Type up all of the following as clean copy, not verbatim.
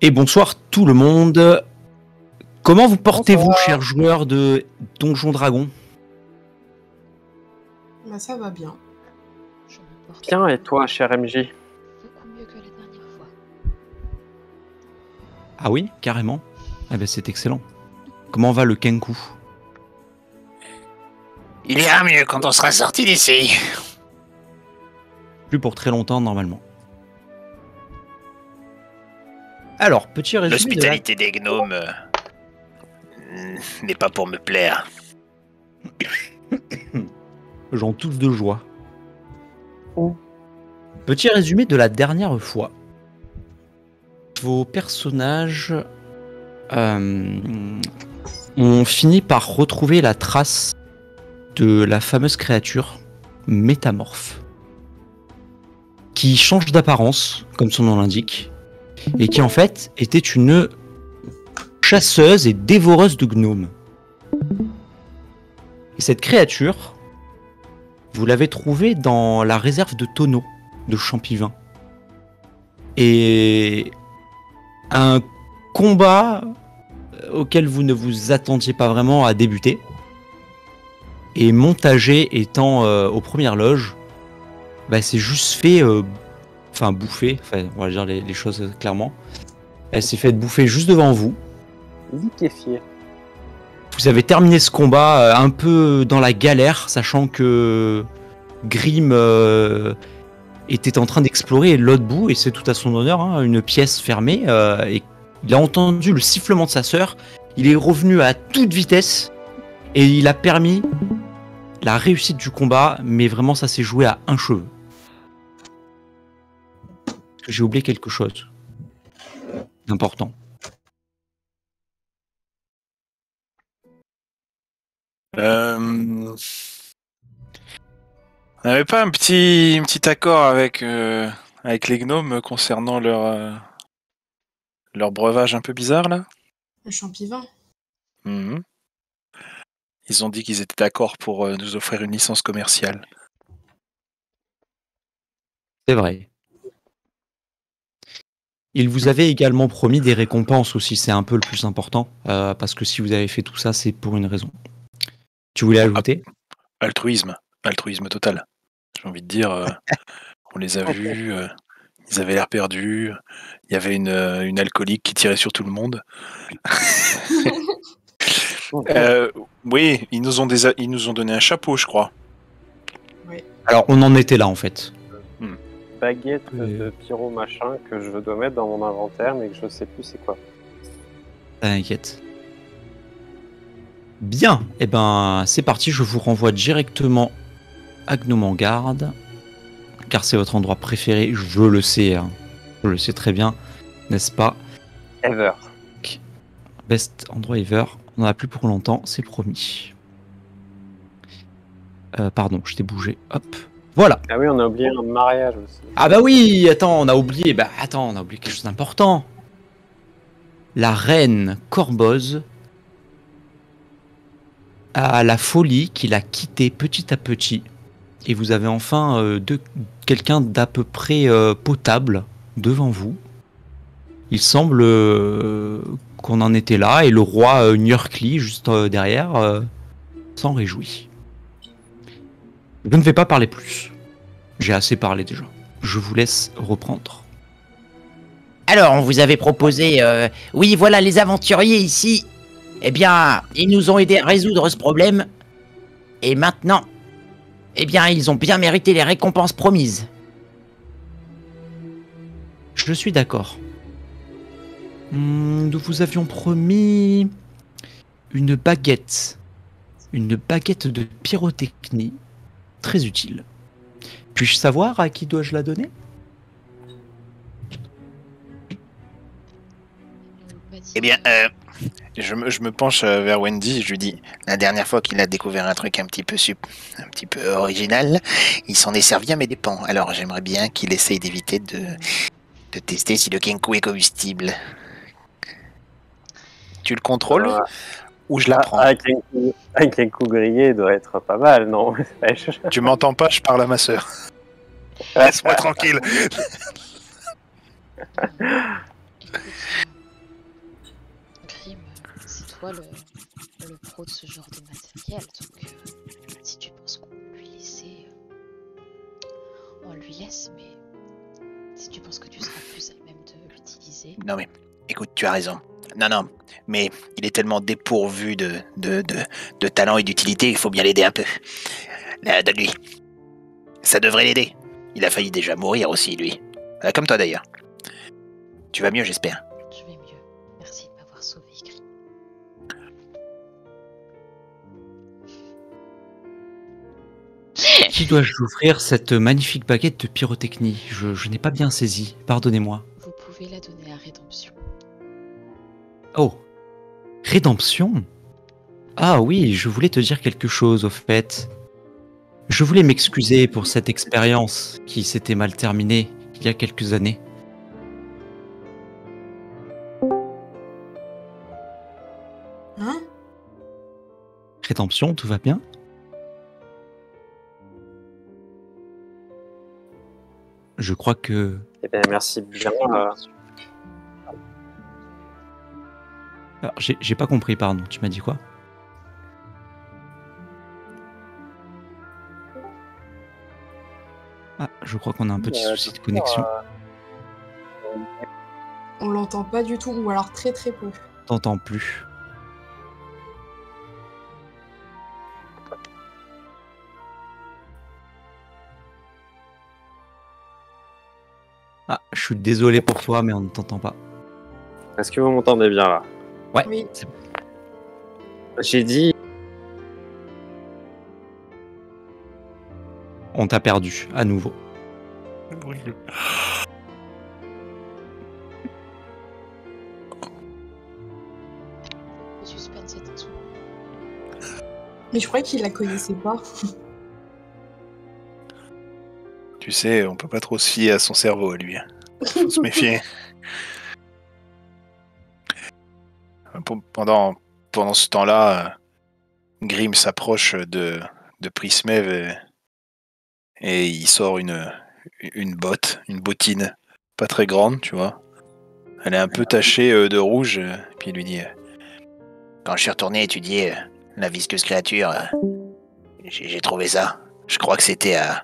Et bonsoir tout le monde. Comment vous portez-vous, Bonsoir. chers joueurs de Donjons Dragons? Bah ça va bien. Je me porte Bien, et toi, cher MJ? beaucoup mieux que la dernière fois. Ah oui, carrément. Eh ben c'est excellent. Comment va le Kenku? Il ira mieux quand on sera sorti d'ici. Plus pour très longtemps normalement. Alors, petit résumé de la... L'hospitalité des gnomes n'est pas pour me plaire. J'en tousse de joie. Oh. Petit résumé de la dernière fois. Vos personnages ont fini par retrouver la trace de la fameuse créature métamorphe qui change d'apparence, comme son nom l'indique, et qui en fait était une chasseuse et dévoreuse de gnomes. Et cette créature, vous l'avez trouvée dans la réserve de Tonneau, de Champivin. Et un combat auquel vous ne vous attendiez pas vraiment a débuté. Et Montagé étant aux premières loges, bah, c'est juste fait bouffer, on va dire les choses clairement. Elle s'est fait bouffer juste devant vous. Liquéfié. Vous avez terminé ce combat un peu dans la galère, sachant que Grim était en train d'explorer l'autre bout, et c'est tout à son honneur, hein, une pièce fermée, et il a entendu le sifflement de sa sœur, il est revenu à toute vitesse, et il a permis la réussite du combat, mais vraiment ça s'est joué à un cheveu. J'ai oublié quelque chose d'important. On n'avait pas un petit accord avec les gnomes concernant leur breuvage un peu bizarre là? Le champivin. Mhm. Ils ont dit qu'ils étaient d'accord pour nous offrir une licence commerciale. C'est vrai. Il vous avait également promis des récompenses aussi, c'est un peu le plus important, parce que si vous avez fait tout ça, c'est pour une raison. Tu voulais ajouter? Altruisme total. J'ai envie de dire, on les a vus, ils avaient l'air perdus, il y avait une alcoolique qui tirait sur tout le monde. Oui, ils nous ont donné un chapeau, je crois. Alors, on en était là, en fait. Baguette de pyro machin que je dois mettre dans mon inventaire, mais que je sais plus c'est quoi. T'inquiète. Bien, et ben c'est parti, je vous renvoie directement à Gnome en garde, car c'est votre endroit préféré, je le sais, hein. Je le sais très bien, n'est-ce pas? Ever. Best endroit ever, on n'en a plus pour longtemps, c'est promis. Pardon, je t'ai bougé, hop, voilà. Ah oui, on a oublié un mariage aussi. Ah bah oui, attends, on a oublié quelque chose d'important. La reine Corboz a la folie qui l'a quitté petit à petit. Et vous avez enfin quelqu'un d'à peu près potable devant vous. Il semble qu'on en était là, et le roi Njörkli, juste derrière, s'en réjouit. Je ne vais pas parler plus. J'ai assez parlé déjà. Je vous laisse reprendre. Alors, on vous avait proposé... oui, voilà, les aventuriers ici. Eh bien, ils nous ont aidés à résoudre ce problème. Et maintenant, eh bien, ils ont bien mérité les récompenses promises. Je suis d'accord. Nous vous avions promis une baguette. Une baguette de pyrotechnie. Très utile. Puis-je savoir à qui dois-je la donner? Eh bien, je me penche vers Wendy et je lui dis, la dernière fois qu'il a découvert un truc un petit peu original, il s'en est servi à mes dépens. Alors j'aimerais bien qu'il essaye d'éviter de tester si le Kenku est combustible. Tu le contrôles ou je la prends? Avec un coup grillé, il doit être pas mal, non? Tu m'entends pas, je parle à ma sœur. Laisse-moi tranquille. Écoute, Grim, c'est toi le pro de ce genre de matériel, donc si tu penses qu'on peut lui laisser, on lui laisse, mais si tu penses que tu seras plus à même de l'utiliser... Non mais, écoute, tu as raison. Non, mais il est tellement dépourvu de talent et d'utilité, il faut bien l'aider un peu. Donne-lui. Ça devrait l'aider. Il a failli déjà mourir aussi, lui. Comme toi d'ailleurs. Tu vas mieux, j'espère. Je vais mieux. Merci de m'avoir sauvé, Grim. Qui dois-je ouvrir cette magnifique baguette de pyrotechnie? Je n'ai pas bien saisi. Pardonnez-moi. Vous pouvez la donner à Rédemption. Oh. Rédemption? Ah oui, je voulais te dire quelque chose au fait. Je voulais m'excuser pour cette expérience qui s'était mal terminée il y a quelques années. Hein? Rédemption, tout va bien? Je crois que... Eh bien, merci bien. Alors, j'ai pas compris, pardon. Tu m'as dit quoi? Ah, je crois qu'on a un petit souci de connexion. On l'entend pas du tout, ou alors très très peu. T'entends plus. Ah, je suis désolé pour toi, mais on ne t'entend pas. Est-ce que vous m'entendez bien là? Ouais, Oui. c'est bon. J'ai dit. On t'a perdu, à nouveau. Le suspense était tout. Mais je croyais qu'il la connaissait pas. Tu sais, on peut pas trop se fier à son cerveau, lui. Faut se méfier. Pendant ce temps-là, Grim s'approche de Prismev et il sort une botte, une bottine pas très grande, tu vois. Elle est un peu tachée de rouge, puis il lui dit quand je suis retourné étudier la visqueuse créature, j'ai trouvé ça. Je crois que c'était à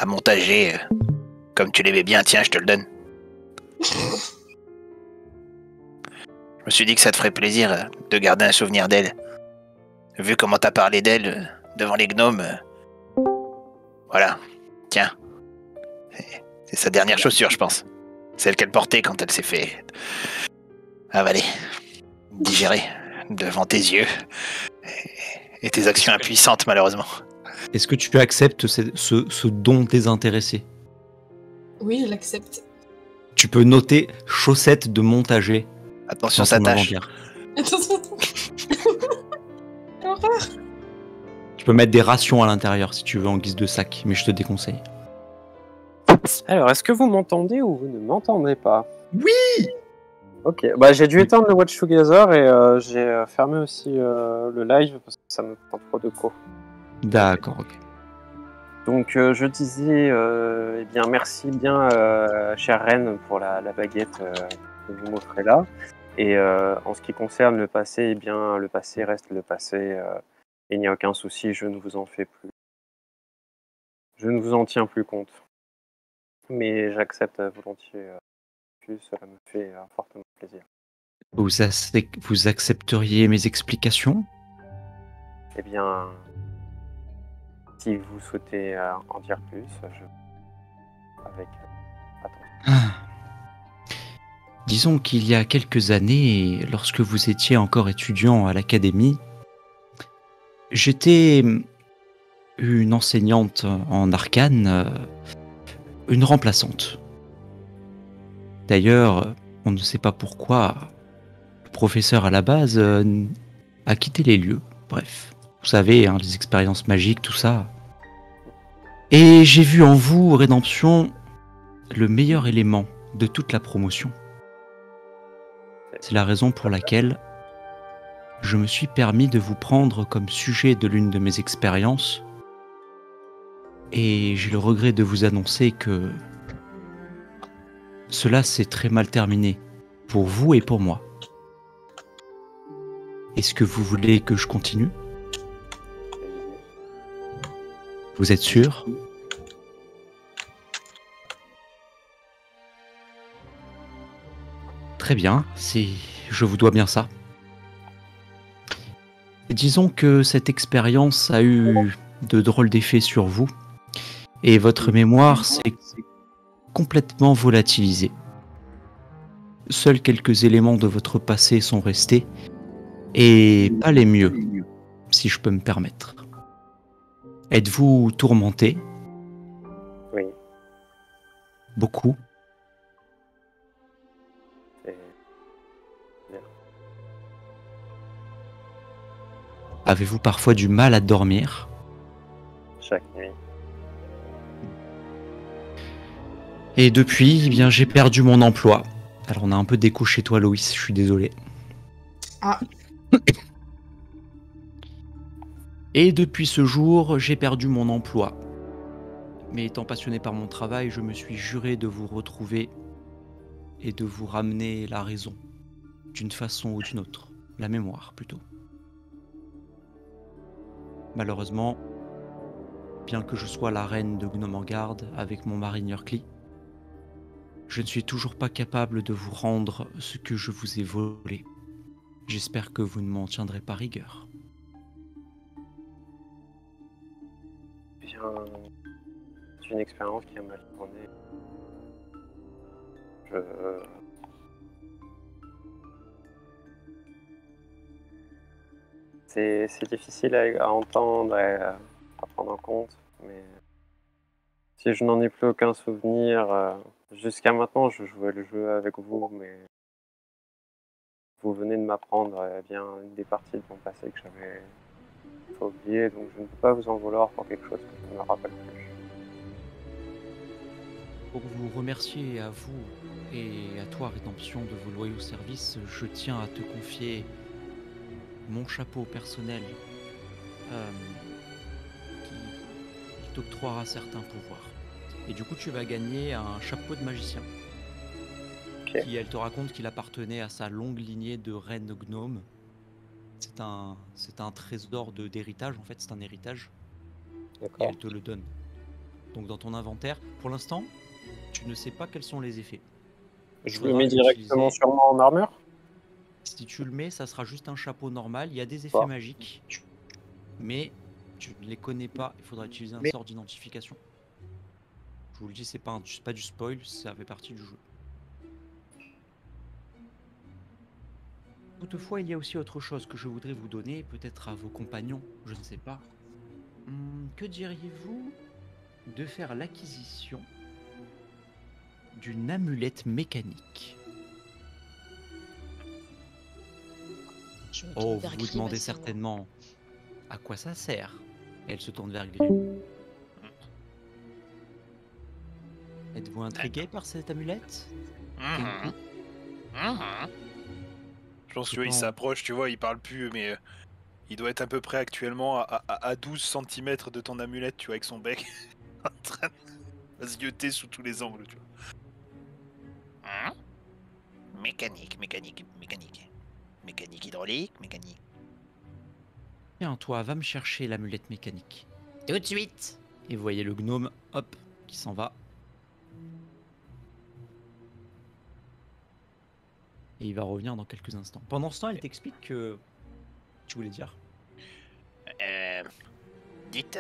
montager. Comme tu l'aimais bien, tiens, je te le donne. Je me suis dit que ça te ferait plaisir de garder un souvenir d'elle. Vu comment t'as parlé d'elle devant les gnomes. Voilà, tiens. C'est sa dernière chaussure, je pense. Celle qu'elle portait quand elle s'est fait avaler, digérer devant tes yeux. Et tes actions impuissantes, malheureusement. Est-ce que tu acceptes ce don désintéressé? Oui, je l'accepte. Tu peux noter chaussettes de montager. Attention, dans ça ton tâche. inventaire. Attention. Quelle horreur. Tu peux mettre des rations à l'intérieur si tu veux en guise de sac, mais je te déconseille. Alors, est-ce que vous m'entendez ou vous ne m'entendez pas? Oui. Ok, bah j'ai dû éteindre le Watch Together et j'ai fermé aussi le live parce que ça me prend trop de co. D'accord, ok. Donc je disais, eh bien merci bien chère reine pour la baguette que vous m'offrez là. Et en ce qui concerne le passé, eh bien le passé reste le passé. Il n'y a aucun souci, je ne vous en fais plus. Je ne vous en tiens plus compte. Mais j'accepte volontiers. Cela me fait fortement plaisir. Vous accepteriez mes explications? Eh bien, si vous souhaitez en dire plus, avec attention. Disons qu'il y a quelques années, lorsque vous étiez encore étudiant à l'académie, j'étais une enseignante en arcane, une remplaçante. D'ailleurs, on ne sait pas pourquoi, le professeur à la base a quitté les lieux. Bref, vous savez, hein, les expériences magiques, tout ça. Et j'ai vu en vous, Rédemption, le meilleur élément de toute la promotion. C'est la raison pour laquelle je me suis permis de vous prendre comme sujet de l'une de mes expériences. Et j'ai le regret de vous annoncer que Cela s'est très mal terminé, pour vous et pour moi. Est-ce que vous voulez que je continue? Vous êtes sûr? Très bien, je vous dois bien ça. Disons que cette expérience a eu de drôles d'effets sur vous, et votre mémoire s'est complètement volatilisée. Seuls quelques éléments de votre passé sont restés, et pas les mieux, si je peux me permettre. Êtes-vous tourmenté? Oui. Beaucoup? C'est- Avez-vous parfois du mal à dormir? Chaque nuit. Et depuis, eh bien, j'ai perdu mon emploi. Alors on a un peu d'écho chez toi, Loïs, je suis désolé. Ah. Et depuis ce jour, j'ai perdu mon emploi. Mais étant passionné par mon travail, je me suis juré de vous retrouver et de vous ramener la raison, d'une façon ou d'une autre, la mémoire plutôt. Malheureusement, bien que je sois la reine de Gnomengarde avec mon mari Njörkli, je ne suis toujours pas capable de vous rendre ce que je vous ai volé. J'espère que vous ne m'en tiendrez pas rigueur. Bien, c'est une expérience qui a mal tourné. C'est difficile à entendre et à prendre en compte, mais si je n'en ai plus aucun souvenir, jusqu'à maintenant je jouais le jeu avec vous, mais vous venez de m'apprendre bien une des parties de mon passé que j'avais oublié, donc je ne peux pas vous en vouloir pour quelque chose que je ne me rappelle plus. Pour vous remercier à vous et à toi, Rédemption, de vos loyaux services, je tiens à te confier mon chapeau personnel qui t'octroiera certains pouvoirs. Et du coup, tu vas gagner un chapeau de magicien. Ok. Qui, elle te raconte qu'il appartenait à sa longue lignée de reines gnomes. C'est un trésor d'héritage, en fait, c'est un héritage. Et D'accord. elle te le donne. Donc dans ton inventaire, pour l'instant, tu ne sais pas quels sont les effets. Je faudra le mets directement l'utiliser. sur moi en armure? Si tu le mets, ça sera juste un chapeau normal. Il y a des effets D'accord. magiques, mais tu ne les connais pas. Il faudra utiliser un sort d'identification. Je vous le dis, c'est pas du spoil, ça fait partie du jeu. Toutefois, il y a aussi autre chose que je voudrais vous donner, peut-être à vos compagnons, je ne sais pas. Que diriez-vous de faire l'acquisition d'une amulette mécanique? Je me Oh, tourne vous vers vous Grim demandez assez loin. certainement à quoi ça sert. Elle se tourne vers Grim. Êtes-vous intrigué par cette amulette? Mhm. Mhm. Je pense C'est que il pas en- s'approche, tu vois, il parle plus, mais il doit être à peu près actuellement à 12 cm de ton amulette, tu vois, avec son bec, en train de se zioter sous tous les angles, tu vois. Mécanique, mécanique, mécanique. Mécanique hydraulique, mécanique. Tiens, toi, va me chercher l'amulette mécanique. Tout de suite. Et vous voyez le gnome, hop, qui s'en va. Et il va revenir dans quelques instants. Pendant ce temps, elle t'explique que... Tu voulais dire? Dites,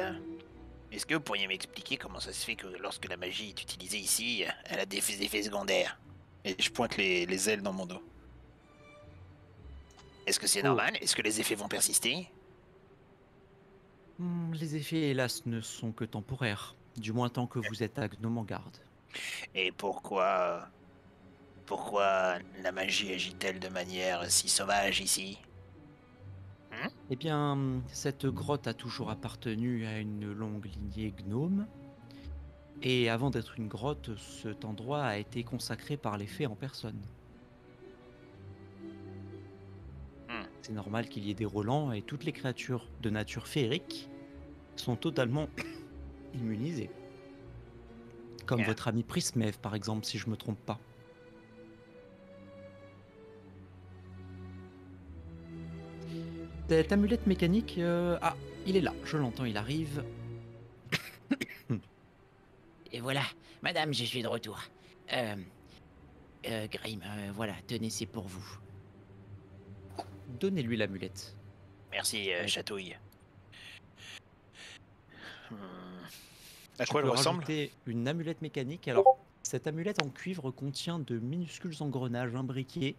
est-ce que vous pourriez m'expliquer comment ça se fait que lorsque la magie est utilisée ici, elle a des effets secondaires? Et je pointe les ailes dans mon dos. Est-ce que c'est Oh. normal? Est-ce que les effets vont persister? Les effets, hélas, ne sont que temporaires. Du moins tant que vous êtes à Gnomengarde. Et pourquoi la magie agit-elle de manière si sauvage ici? Eh bien, cette grotte a toujours appartenu à une longue lignée gnome. Et avant d'être une grotte, cet endroit a été consacré par les fées en personne. C'est normal qu'il y ait des relents et toutes les créatures de nature féerique sont totalement immunisées. Comme Bien. votre ami Prismev, par exemple, si je me trompe pas. Cette amulette mécanique... Ah, il est là, je l'entends, il arrive. Et voilà, madame, je suis de retour. Grim, voilà, tenez, c'est pour vous. Donnez-lui l'amulette. Merci, Ouais. Chatouille. Hmm. À Tu quoi elle peux ressemble? rajouter une amulette mécanique. Alors, cette amulette en cuivre contient de minuscules engrenages imbriqués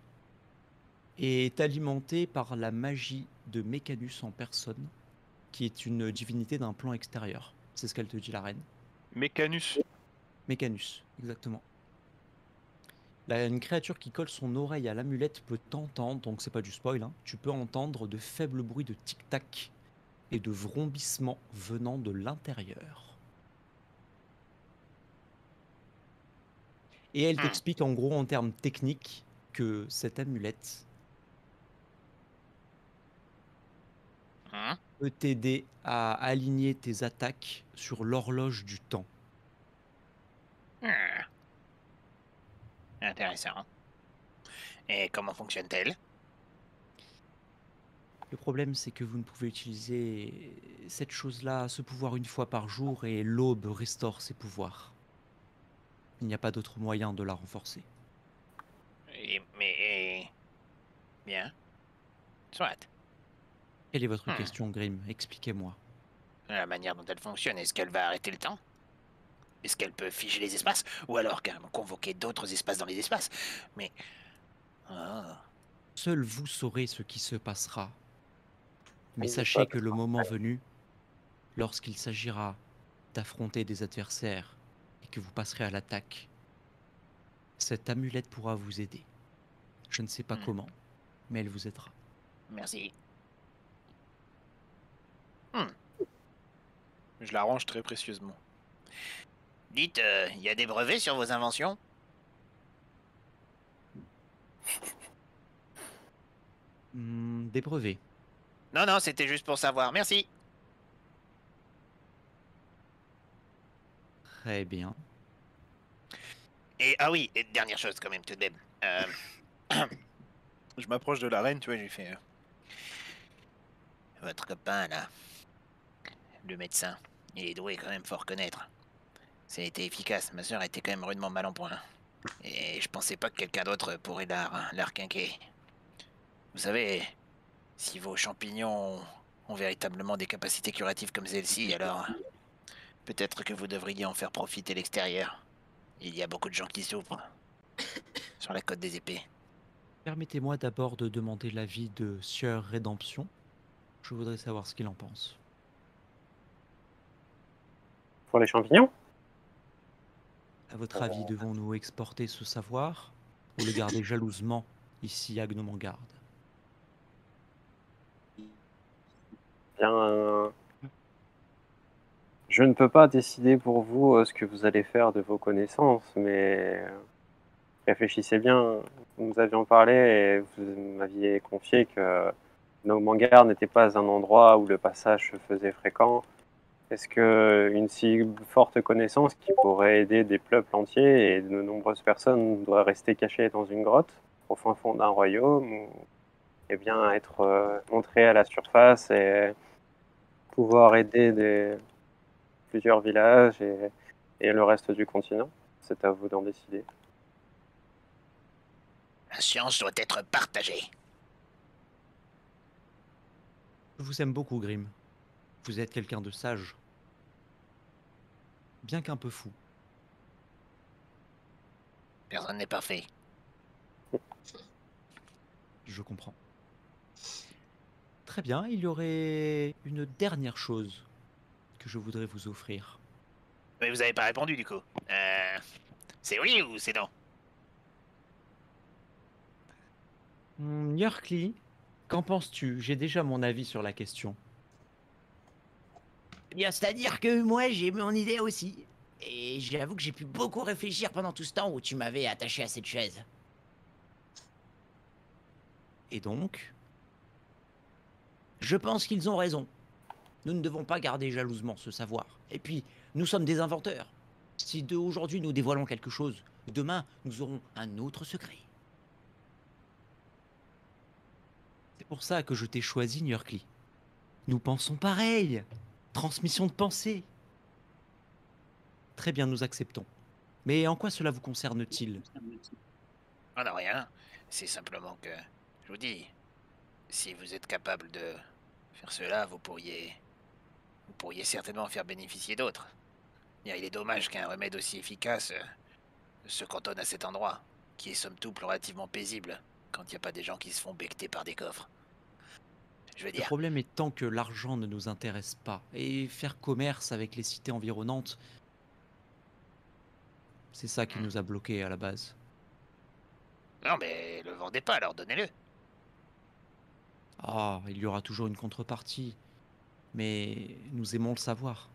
et est alimentée par la magie de Mécanus en personne, qui est une divinité d'un plan extérieur. C'est ce qu'elle te dit, la reine. Mécanus. Mécanus, exactement. Là, une créature qui colle son oreille à l'amulette peut t'entendre, donc c'est pas du spoil, hein. Tu peux entendre de faibles bruits de tic-tac et de vrombissements venant de l'intérieur. Et elle t'explique en gros en termes techniques que cette amulette peut t'aider à aligner tes attaques sur l'horloge du temps. Intéressant. Et comment fonctionne-t-elle? Le problème, c'est que vous ne pouvez utiliser cette chose-là, ce pouvoir une fois par jour, et l'aube restaure ses pouvoirs. Il n'y a pas d'autre moyen de la renforcer. Bien. Soit. Quelle est votre question, Grim? Expliquez-moi. La manière dont elle fonctionne, est-ce qu'elle va arrêter le temps? Est-ce qu'elle peut figer les espaces? Ou alors carrément convoquer d'autres espaces dans les espaces? Mais... Ah. Seul vous saurez ce qui se passera. Mais Oui, sachez pas que le moment venu, lorsqu'il s'agira d'affronter des adversaires et que vous passerez à l'attaque, cette amulette pourra vous aider. Je ne sais pas comment, mais elle vous aidera. Merci. Je la range très précieusement. Dites, il y a des brevets sur vos inventions? Des brevets. Non, non, c'était juste pour savoir. Merci. Très bien. Et ah oui, et dernière chose quand même tout de même. Je m'approche de la reine, tu vois, je lui fais... Votre copain là, le médecin, il est doué quand même, faut reconnaître. Ça a été efficace, ma soeur était quand même rudement mal en point. Et je pensais pas que quelqu'un d'autre pourrait la requinquer. Vous savez, si vos champignons ont véritablement des capacités curatives comme celle-ci, alors peut-être que vous devriez en faire profiter l'extérieur. Il y a beaucoup de gens qui souffrent sur la côte des épées. Permettez-moi d'abord de demander l'avis de Sieur Rédemption. Je voudrais savoir ce qu'il en pense. Pour les champignons? À votre avis, devons-nous exporter ce savoir ou le garder jalousement ici à Gnomengarde? Bien, je ne peux pas décider pour vous ce que vous allez faire de vos connaissances, mais réfléchissez bien. Nous avions parlé et vous m'aviez confié que Gnomengarde n'était pas un endroit où le passage se faisait fréquent. Est-ce qu'une si forte connaissance qui pourrait aider des peuples entiers et de nombreuses personnes doit rester cachée dans une grotte au fin fond d'un royaume ou bien être montrée à la surface et pouvoir aider plusieurs villages et le reste du continent? C'est à vous d'en décider. La science doit être partagée. Je vous aime beaucoup, Grim. Vous êtes quelqu'un de sage. Bien qu'un peu fou. Personne n'est parfait. Je comprends. Très bien, il y aurait une dernière chose que je voudrais vous offrir. Mais vous avez pas répondu du coup. C'est oui ou c'est non? Yerkli, qu'en penses-tu? J'ai déjà mon avis sur la question. Eh bien, c'est-à-dire que moi, j'ai mon idée aussi. Et j'avoue que j'ai pu beaucoup réfléchir pendant tout ce temps où tu m'avais attaché à cette chaise. Et donc, Je pense qu'ils ont raison. Nous ne devons pas garder jalousement ce savoir. Et puis, nous sommes des inventeurs. Si aujourd'hui nous dévoilons quelque chose, demain nous aurons un autre secret. C'est pour ça que je t'ai choisi, Njurkli. Nous pensons pareil. Transmission de pensée. Très bien, nous acceptons. Mais en quoi cela vous concerne-t-il? Oh non, rien. C'est simplement que, je vous dis, si vous êtes capable de faire cela, vous pourriez certainement faire bénéficier d'autres. Il est dommage qu'un remède aussi efficace se cantonne à cet endroit, qui est somme toute relativement paisible, quand il n'y a pas des gens qui se font becter par des coffres. Je veux Le dire, problème est tant que l'argent ne nous intéresse pas. Et faire commerce avec les cités environnantes, c'est ça qui nous a bloqués à la base. non mais le vendez pas, alors donnez-le. Ah, il y aura toujours une contrepartie. Mais nous aimons le savoir.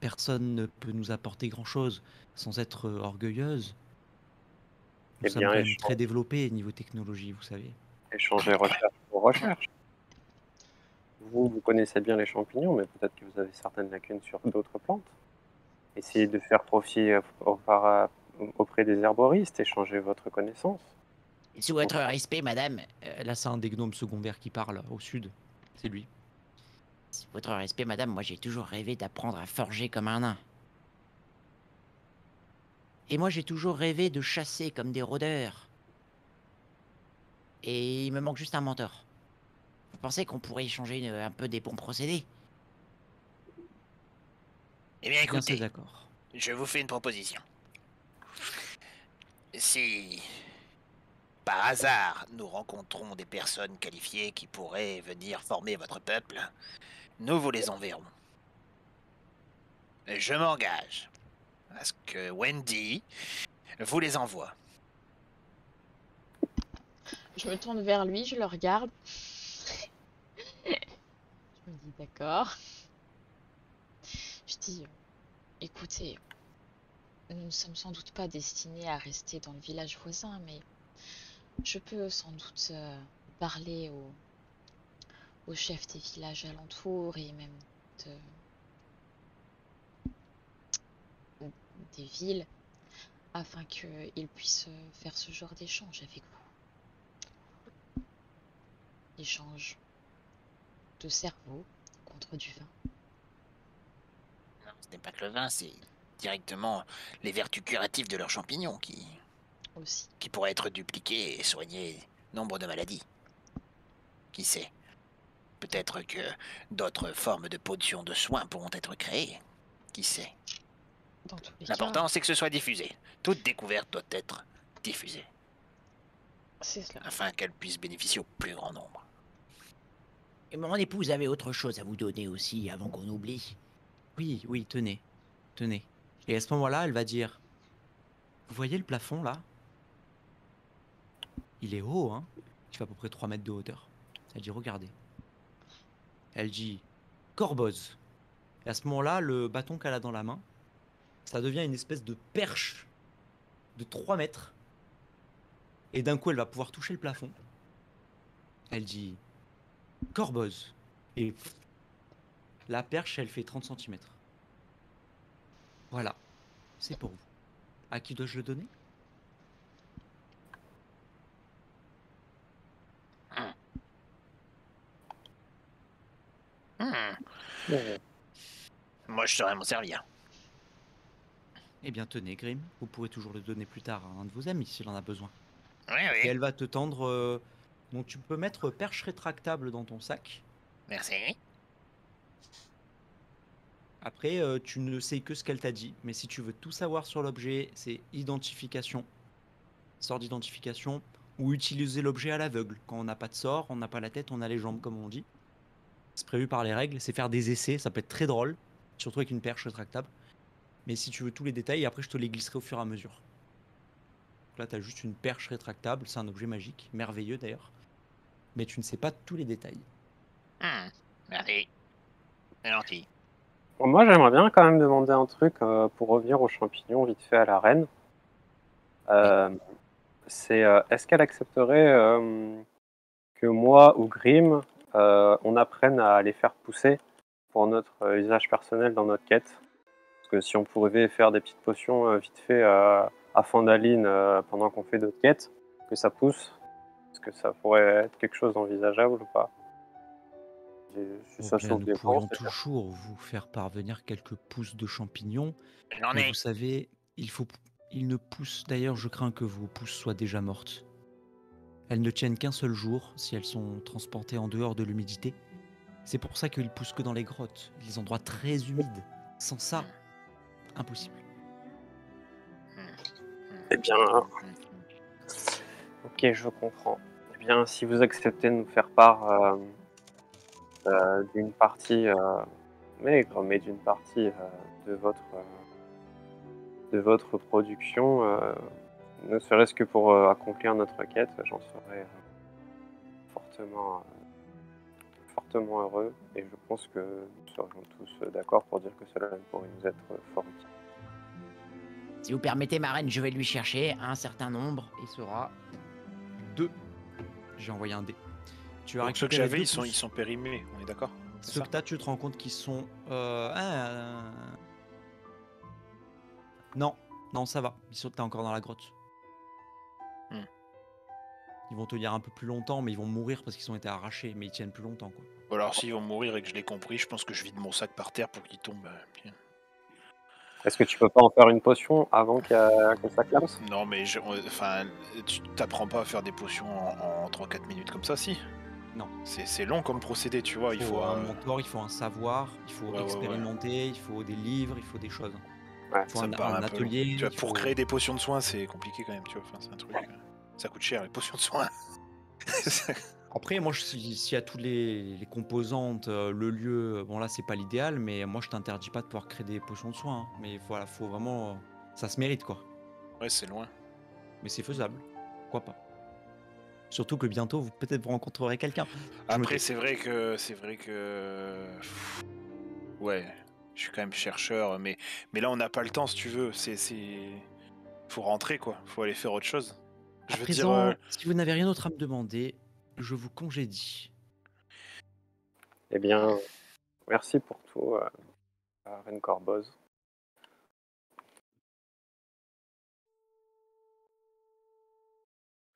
Personne ne peut nous apporter grand-chose sans être orgueilleuse. Nous Eh sommes bien, quand même très développés niveau technologie, vous savez. échanger recherche pour recherche. Vous connaissez bien les champignons, mais peut-être que vous avez certaines lacunes sur d'autres plantes. Essayez de faire profit auprès des herboristes, échanger votre connaissance. Sous votre respect, madame, Là, c'est un des gnomes secondaires qui parle au sud. C'est lui. sous votre respect, madame, moi j'ai toujours rêvé d'apprendre à forger comme un nain. Et moi j'ai toujours rêvé de chasser comme des rôdeurs. Et il me manque juste un mentor. Vous pensez qu'on pourrait échanger un peu des bons procédés? Eh bien Bien, c'est écoutez, d'accord. je vous fais une proposition. Si, par hasard, nous rencontrons des personnes qualifiées qui pourraient venir former votre peuple, nous vous les enverrons. Je m'engage à ce que Wendy vous les envoie. Je me tourne vers lui, je le regarde. Je me dis d'accord. Je dis, écoutez, nous ne sommes sans doute pas destinés à rester dans le village voisin, mais je peux sans doute parler au chef des villages alentours et même des villes afin qu'ils puissent faire ce genre d'échange avec vous. Échange de cerveau contre du vin. Non, ce n'est pas que le vin, c'est directement les vertus curatives de leurs champignons Aussi. qui pourraient être dupliquées et soigner nombre de maladies. Qui sait? Peut-être que d'autres formes de potions de soins pourront être créées. Qui sait? Dans tous les L'important, cas, c'est que ce soit diffusé. Toute découverte doit être diffusée, c'est cela. afin qu'elle puisse bénéficier au plus grand nombre. Et mon épouse avait autre chose à vous donner aussi, avant qu'on oublie. Oui, oui, tenez. Tenez. Et à ce moment-là, elle va dire, vous voyez le plafond là? Il est haut, hein? Il fait à peu près 3 mètres de hauteur. Elle dit, regardez. Elle dit, corboz. Et à ce moment-là, le bâton qu'elle a dans la main, ça devient une espèce de perche de 3 mètres. Et d'un coup, elle va pouvoir toucher le plafond. Elle dit, corboz. Et la perche, elle fait 30 cm. Voilà. C'est pour vous. À qui dois-je le donner? Bon, Moi, je saurais m'en servir. Eh bien, tenez, Grim. Vous pourrez toujours le donner plus tard à un de vos amis s'il en a besoin. Oui, Et oui. elle va te tendre. Donc, tu peux mettre perche rétractable dans ton sac. Merci. Après, tu ne sais que ce qu'elle t'a dit. Mais si tu veux tout savoir sur l'objet, c'est identification. Sort d'identification. Ou utiliser l'objet à l'aveugle. Quand on n'a pas de sort, on n'a pas la tête, on a les jambes, comme on dit. C'est prévu par les règles. C'est faire des essais. Ça peut être très drôle. Surtout avec une perche rétractable. Mais si tu veux tous les détails, après, je te les glisserai au fur et à mesure. Donc là, tu as juste une perche rétractable. C'est un objet magique. Merveilleux d'ailleurs. Mais tu ne sais pas tous les détails. Merci. C'est gentil. bon, moi, j'aimerais bien quand même demander un truc pour revenir aux champignons vite fait à la reine. C'est est-ce qu'elle accepterait que moi ou Grim, on apprenne à les faire pousser pour notre usage personnel dans notre quête? Parce que si on pouvait faire des petites potions vite fait à Fandaline pendant qu'on fait d'autres quêtes, que ça pousse, parce que ça pourrait être quelque chose d'envisageable ou pas? Ça Bien, sauve nous des pourrions c'est sûr. toujours vous faire parvenir quelques pousses de champignons, J'en mais ai. vous savez, il ne pousse. D'ailleurs, je crains que vos pousses soient déjà mortes. Elles ne tiennent qu'un seul jour si elles sont transportées en dehors de l'humidité. C'est pour ça qu'ils poussent que dans les grottes, les endroits très humides. Sans ça, impossible. Eh bien, ok, je comprends. Eh bien, si vous acceptez de nous faire part d'une partie maigre, mais d'une partie de votre production, ne serait-ce que pour accomplir notre quête, j'en serais fortement, fortement heureux. Et je pense que nous serions tous d'accord pour dire que cela pourrait nous être fort utile. Si vous permettez, ma reine, je vais lui chercher un certain nombre. Il sera 2. J'ai envoyé un dé. Tu as Donc ceux que récupéré j'avais, 2 ils pousses. sont périmés, on est d'accord? C'est Ceux ça que t'as, tu te rends compte qu'ils sont... Non, non, ça va. T'es encore dans la grotte. Hmm. Ils vont tenir un peu plus longtemps, mais ils vont mourir parce qu'ils ont été arrachés. Mais ils tiennent plus longtemps, quoi. Bon, alors s'ils vont mourir et que je l'ai compris, je pense que je vide mon sac par terre pour qu'il tombe. Bien. Est-ce que tu peux pas en faire une potion avant que ça classe? Non, mais enfin, tu t'apprends pas à faire des potions en 3-4 minutes comme ça, si? Non. C'est long comme procédé, tu vois. Il faut un mentor, il faut un savoir, il faut Ouais. expérimenter, il faut des livres, il faut des choses. Ouais, Il faut Ça un me paraît un peu long. atelier. Tu vois, il pour faut- créer des potions de soins, c'est compliqué quand même, tu vois. Enfin, c'est un truc. Ça coûte cher, les potions de soins. Après, moi, s'il y a toutes les composantes, le lieu, bon là, c'est pas l'idéal, mais moi, je t'interdis pas de pouvoir créer des potions de soins. Hein. Mais voilà, faut vraiment... ça se mérite, quoi. Ouais, c'est loin. Mais c'est faisable. Pourquoi pas? Surtout que bientôt, peut-être vous rencontrerez quelqu'un. Après, c'est vrai que... Ouais, je suis quand même chercheur, mais là, on n'a pas le temps, si tu veux. Faut rentrer, quoi. Faut aller faire autre chose. À présent, si vous n'avez rien d'autre à me demander, je vous congédie. Eh bien, merci pour tout, Reine Corboz.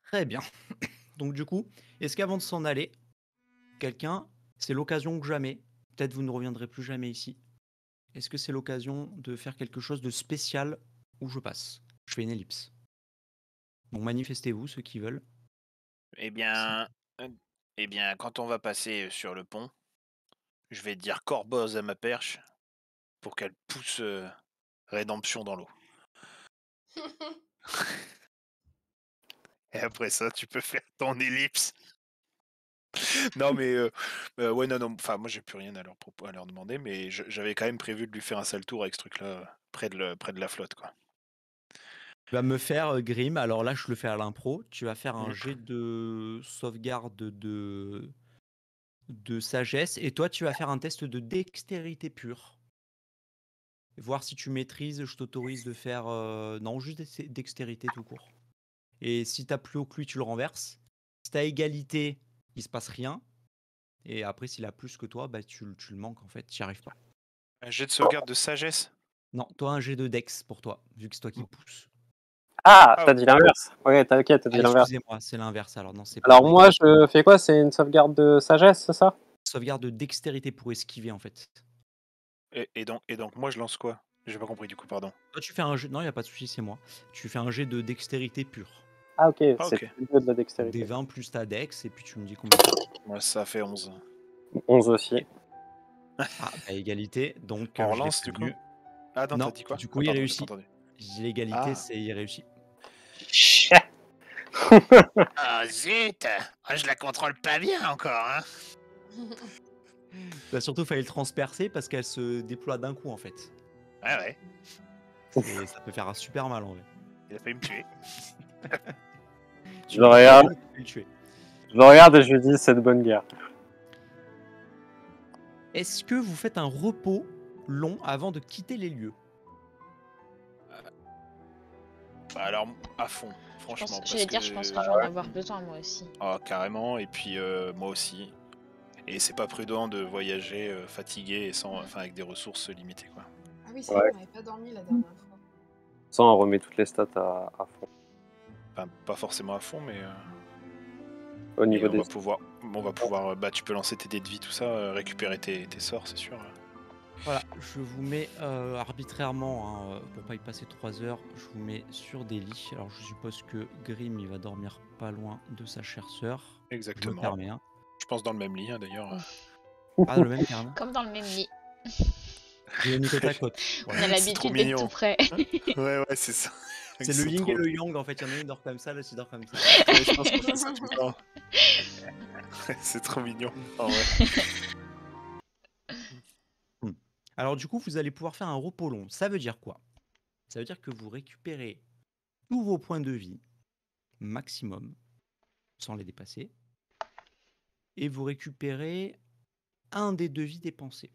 Très bien. Donc du coup, est-ce qu'avant de s'en aller, quelqu'un, c'est l'occasion que jamais, peut-être vous ne reviendrez plus jamais ici, est-ce que c'est l'occasion de faire quelque chose de spécial où je passe? Je fais une ellipse. Donc manifestez-vous, ceux qui veulent. Eh bien, quand on va passer sur le pont, je vais dire Corboz à ma perche pour qu'elle pousse Rédemption dans l'eau. Et après ça, tu peux faire ton ellipse. Non, mais ouais, non. Enfin, moi, j'ai plus rien à leur demander, mais j'avais quand même prévu de lui faire un sale tour avec ce truc-là près de la flotte, quoi. Tu vas me faire Grim, alors là je le fais à l'impro, tu vas faire un Mhm. jet de sauvegarde de sagesse et toi tu vas faire un test de dextérité pure. Voir si tu maîtrises, je t'autorise de faire non, juste dextérité tout court. Et si t'as plus haut que lui, tu le renverses. Si t'as égalité, il se passe rien. Et après, s'il a plus que toi, bah tu le manques en fait, tu n'y arrives pas. Un jet de sauvegarde de sagesse. Non, toi un jet de dex pour toi, vu que c'est toi qui pousse. Ah, Ah, t'as dit l'inverse. Ouais, ok, t'as dit Ah, l'inverse. excusez-moi, c'est l'inverse alors. Non, c'est pas Alors dex. moi, je fais quoi? C'est une sauvegarde de sagesse, c'est ça? Sauvegarde de dextérité pour esquiver en fait. Et donc, moi, je lance quoi? J'ai pas compris du coup, pardon. Toi, tu fais un jet. Non, il n'y a pas de souci, c'est moi. Tu fais un jet de dextérité pure. Ah ok, Ah, c'est ok. plus de la Donc dextérité. des 20 plus ta dex, et puis tu me dis combien. Moi, ça fait 11. 11 aussi. Ah, bah, égalité, donc On je l'ai relance, du prévenu. coup? Ah non, Non, t'as dit quoi? du coup, Ah, il pardon, j'ai réussit. pas entendu. L'égalité, Ah. c'est il réussit. Ah zut! Ah, je la contrôle pas bien encore, hein. Bah, surtout, il fallait le transpercer parce qu'elle se déploie d'un coup en fait. Ouais. Et ça peut faire super mal en vrai. Il a failli me tuer. Tu Je le regarde. peux le tuer. Je le regarde et je lui dis c'est de bonne guerre. Est-ce que vous faites un repos long avant de quitter les lieux? Bah, alors, à fond, franchement. J'allais dire, je pense que je vais en avoir besoin moi aussi. Ah, carrément, et puis moi aussi. Et c'est pas prudent de voyager fatigué et avec des ressources limitées, quoi. Ah oui, c'est vrai, Ouais. on n'avait pas dormi la dernière fois. Ça, on remet toutes les stats à fond. Enfin, pas forcément à fond, mais au Et niveau on des... va pouvoir, bah tu peux lancer tes dés de vie, tout ça, récupérer tes sorts, c'est sûr. Voilà, je vous mets arbitrairement, hein, pour pas y passer 3 heures, je vous mets sur des lits. Alors je suppose que Grim il va dormir pas loin de sa chère sœur. Je me Exactement. permets, hein. Je pense dans le même lit, hein, d'ailleurs. Ah, le même terme. Comme dans le même lit. Vous avez mis côte à côte. On Voilà. a C'est trop l'habitude d'être mignon. tout près. Ouais, c'est ça. C'est le yin et le yang en fait. Il y en a un qui dort comme ça, l'autre il dort comme ça. Ouais, je pense qu'on fait ça tout le temps. C'est trop mignon. Ah ouais. Alors du coup, vous allez pouvoir faire un repos long. Ça veut dire quoi? Ça veut dire que vous récupérez tous vos points de vie maximum, sans les dépasser, et vous récupérez un dé de vie dépensé.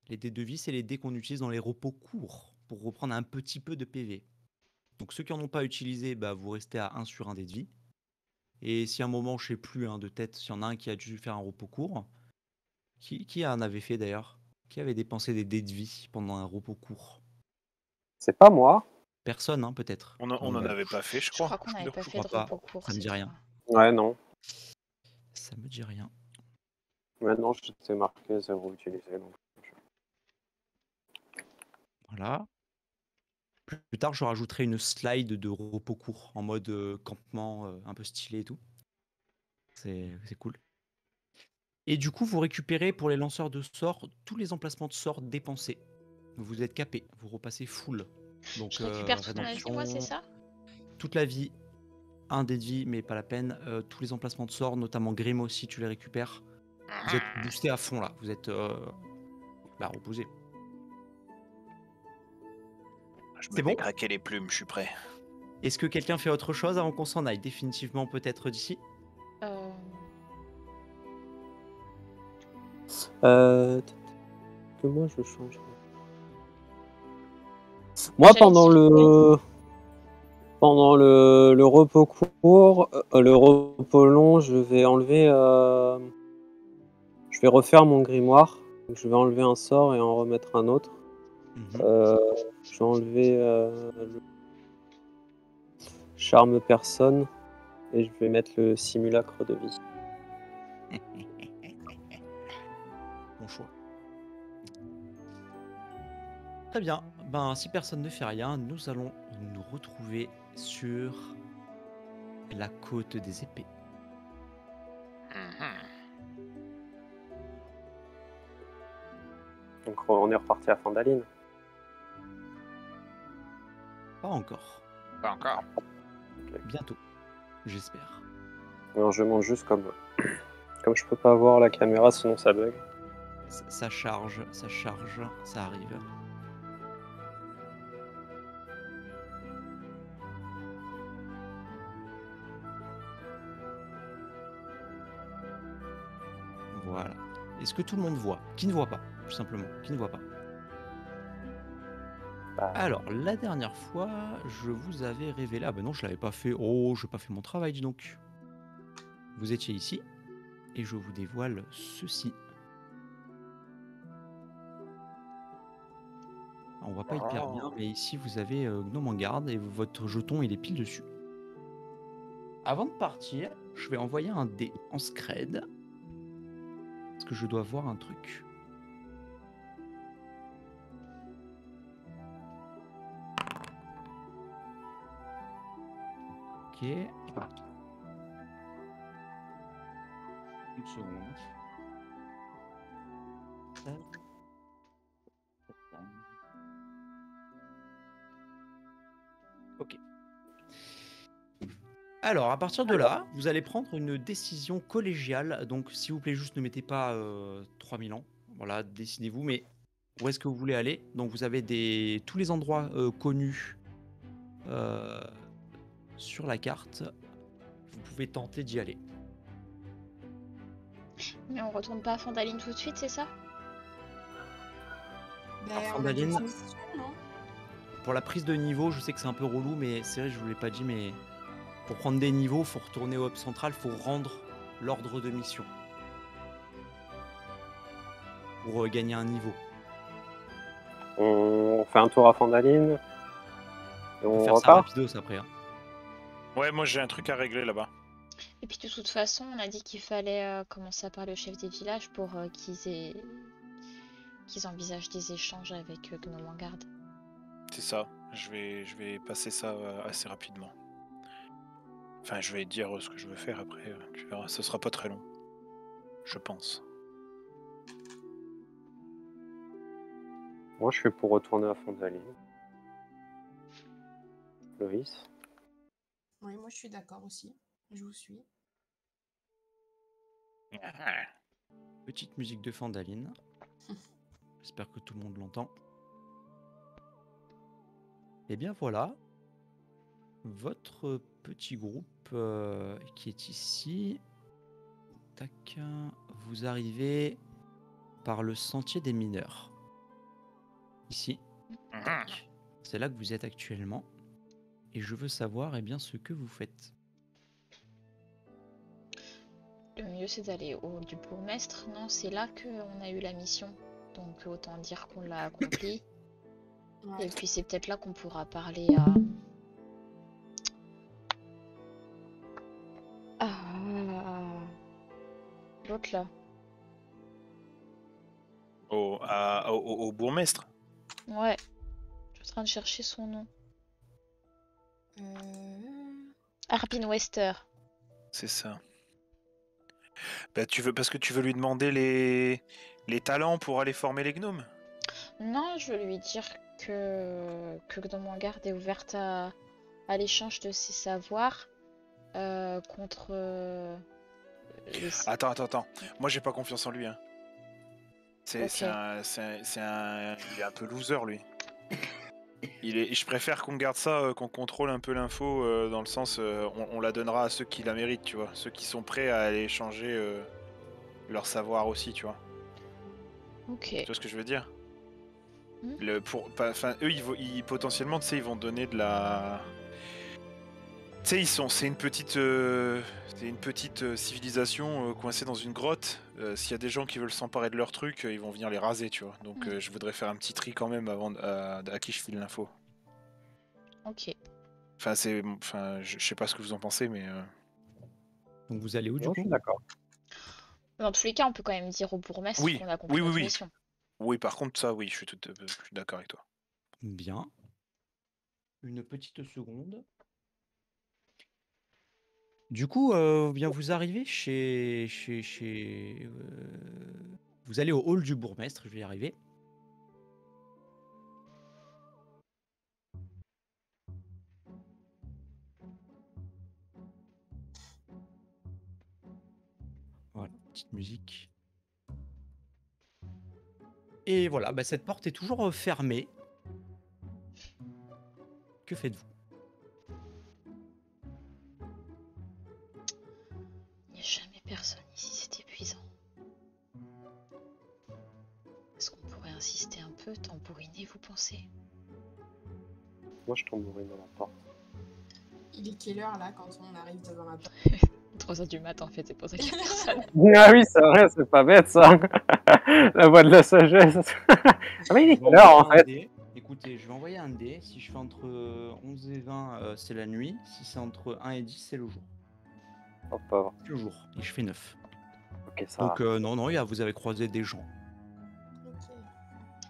Les dés de vie, c'est les dés qu'on utilise dans les repos courts pour reprendre un petit peu de PV. Donc ceux qui n'en ont pas utilisé, bah, vous restez à 1 sur 1 dé de vie. Et si à un moment, je sais plus de tête, s'il y en a un qui a dû faire un repos court, qui en avait fait d'ailleurs? Qui avait dépensé des dés de vie pendant un repos court? C'est pas moi. Personne, hein, peut-être. On en avait pas fait, je Je crois. crois qu'on n'avait pas fait de crois pas. repos court. Ça me dit cette rien. fois. Ouais, non. Ça me dit rien. Maintenant, je t'ai marqué 0 utilisé. Donc. Voilà. Plus tard, je rajouterai une slide de repos court en mode campement un peu stylé et tout. C'est cool. Et du coup, vous récupérez pour les lanceurs de sorts tous les emplacements de sorts dépensés. Vous êtes capé, vous repassez full. Donc, Je récupère toute ma vie, moi, c'est ça? toute la vie, un dé de vie, mais pas la peine. Tous les emplacements de sorts, notamment Grim aussi, tu les récupères. Vous êtes boosté à fond là, vous êtes reposé. Je C'est me bon fais craquer les plumes, je suis prêt. Est-ce que quelqu'un fait autre chose avant qu'on s'en aille définitivement peut-être d'ici? Que moi, je change. Moi, pendant le repos court, le repos long, je vais enlever. Je vais refaire mon grimoire. Donc, je vais enlever un sort et en remettre un autre. Je vais enlever le charme personne et je vais mettre le simulacre de vie. Bon choix. Très bien. Ben, si personne ne fait rien, nous allons nous retrouver sur la côte des épées. Donc on est reparti à Fandaline. Pas encore. Pas encore. Bientôt. J'espère. Non, je monte juste comme je peux pas voir la caméra sinon ça bug. Ça charge, ça arrive. Voilà. Est-ce que tout le monde voit? Qui ne voit pas, tout simplement. Qui ne voit pas? Alors, la dernière fois, je vous avais révélé... Ah ben non, je l'avais pas fait. Oh, je n'ai pas fait mon travail, dis donc. Vous étiez ici, et je vous dévoile ceci. On voit pas hyper bien, mais ici, vous avez Gnome en garde, et votre jeton, il est pile dessus. Avant de partir, je vais envoyer un dé en scred, parce que je dois voir un truc. Ok. Une seconde. Ok. Alors, à partir de là, vous allez prendre une décision collégiale. Donc, s'il vous plaît, juste ne mettez pas 3000 ans. Voilà, décidez-vous. Mais où est-ce que vous voulez aller? Donc, vous avez tous les endroits connus sur la carte. Vous pouvez tenter d'y aller. Mais on retourne pas à Fandaline tout de suite, c'est ça? Fandaline, on a des missions, non? pour la prise de niveau, je sais que c'est un peu relou, mais c'est vrai, je vous l'ai pas dit, mais pour prendre des niveaux, faut retourner au hub central, faut rendre l'ordre de mission pour gagner un niveau. On fait un tour à Fandaline et On on peut faire ça repart. rapidos après. Hein. Ouais, moi j'ai un truc à régler là-bas. Et puis de toute façon, on a dit qu'il fallait commencer à parler au chef des villages pour qu'ils envisagent des échanges avec Gnome en garde. C'est ça. Je vais passer ça assez rapidement. Enfin, je vais dire ce que je veux faire après. Tu verras, ce sera pas très long. Je pense. Moi, je suis pour retourner à Fontaine. Loïs? Oui, moi je suis d'accord aussi. Je vous suis. Petite musique de Fandaline. J'espère que tout le monde l'entend. Et bien voilà. Votre petit groupe qui est ici. Tac. Vous arrivez par le sentier des mineurs. Ici. Tac. C'est là que vous êtes actuellement. Et je veux savoir bien ce que vous faites. Le mieux, c'est d'aller au hall du bourgmestre. Non, c'est là qu'on a eu la mission. Donc autant dire qu'on l'a accomplie. Ouais. Et puis c'est peut-être là qu'on pourra parler à l'autre là. Au bourgmestre. Ouais. Je suis en train de chercher son nom. Arbin Wester. C'est ça. Bah, parce que tu veux lui demander les talents pour aller former les gnomes. Non, je veux lui dire que Gnome en garde est ouverte à l'échange de ses savoirs contre les... Attends. Moi, j'ai pas confiance en lui. Hein. Il est un peu loser, lui. Je préfère qu'on garde ça, qu'on contrôle un peu l'info dans le sens, on la donnera à ceux qui la méritent, tu vois, ceux qui sont prêts à aller échanger leur savoir aussi, tu vois. Ok. Tu vois ce que je veux dire? Hmm. Eux, ils potentiellement, tu sais, ils vont donner de la. Tu sais, c'est une petite civilisation coincée dans une grotte. S'il y a des gens qui veulent s'emparer de leur truc, ils vont venir les raser, tu vois. Donc, je voudrais faire un petit tri quand même avant à qui je file l'info. Ok. Je sais pas ce que vous en pensez, mais. Donc vous allez où du Non, je coup? suis d'accord. Dans tous les cas, on peut quand même dire au bourgmestre Oui, qu'on a accompli notre mission. Oui, par contre, ça, oui, je suis d'accord avec toi. Bien. Une petite seconde. Du coup, bien vous arrivez vous allez au hall du bourgmestre, je vais y arriver. Voilà, petite musique. Et voilà, bah, cette porte est toujours fermée. Que faites-vous? Il n'y a jamais personne ici, c'est épuisant. Est-ce qu'on pourrait insister un peu, tambouriner, vous pensez? Moi, je tambourine dans la porte. Il est quelle heure là quand on arrive devant la porte? 3h du matin en fait, c'est pour ça qu'il y a personne. Ah oui, c'est vrai, c'est pas bête ça. La voix de la sagesse. Ah mais il est Je vais quelle heure envoyer en un fait? dé. Écoutez, je vais envoyer un dé. Si je fais entre 11 et 20, c'est la nuit. Si c'est entre 1 et 10, c'est le jour. Oh pauvre. C'est le jour. Et je fais 9. Ok, ça Donc va. non, vous avez croisé des gens.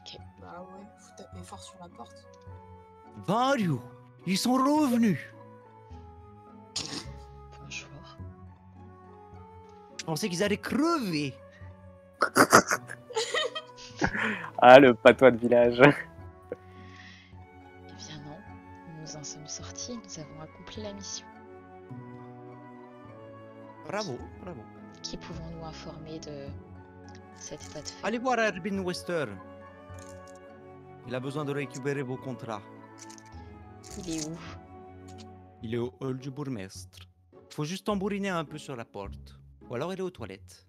Ok. Bah ouais, faut taper fort sur la porte. Vario, ils sont revenus. Bonjour. Je pensais qu'ils allaient crever. Ah, le patois de village. Eh bien non, nous en sommes sortis, nous avons accompli la mission. Bravo, bravo. Qui pouvons-nous informer de cet état de fait? Allez voir Arbin Wester. Il a besoin de récupérer vos contrats. Il est où? Il est au hall du bourgmestre. Faut juste tambouriner un peu sur la porte. Ou alors il est aux toilettes.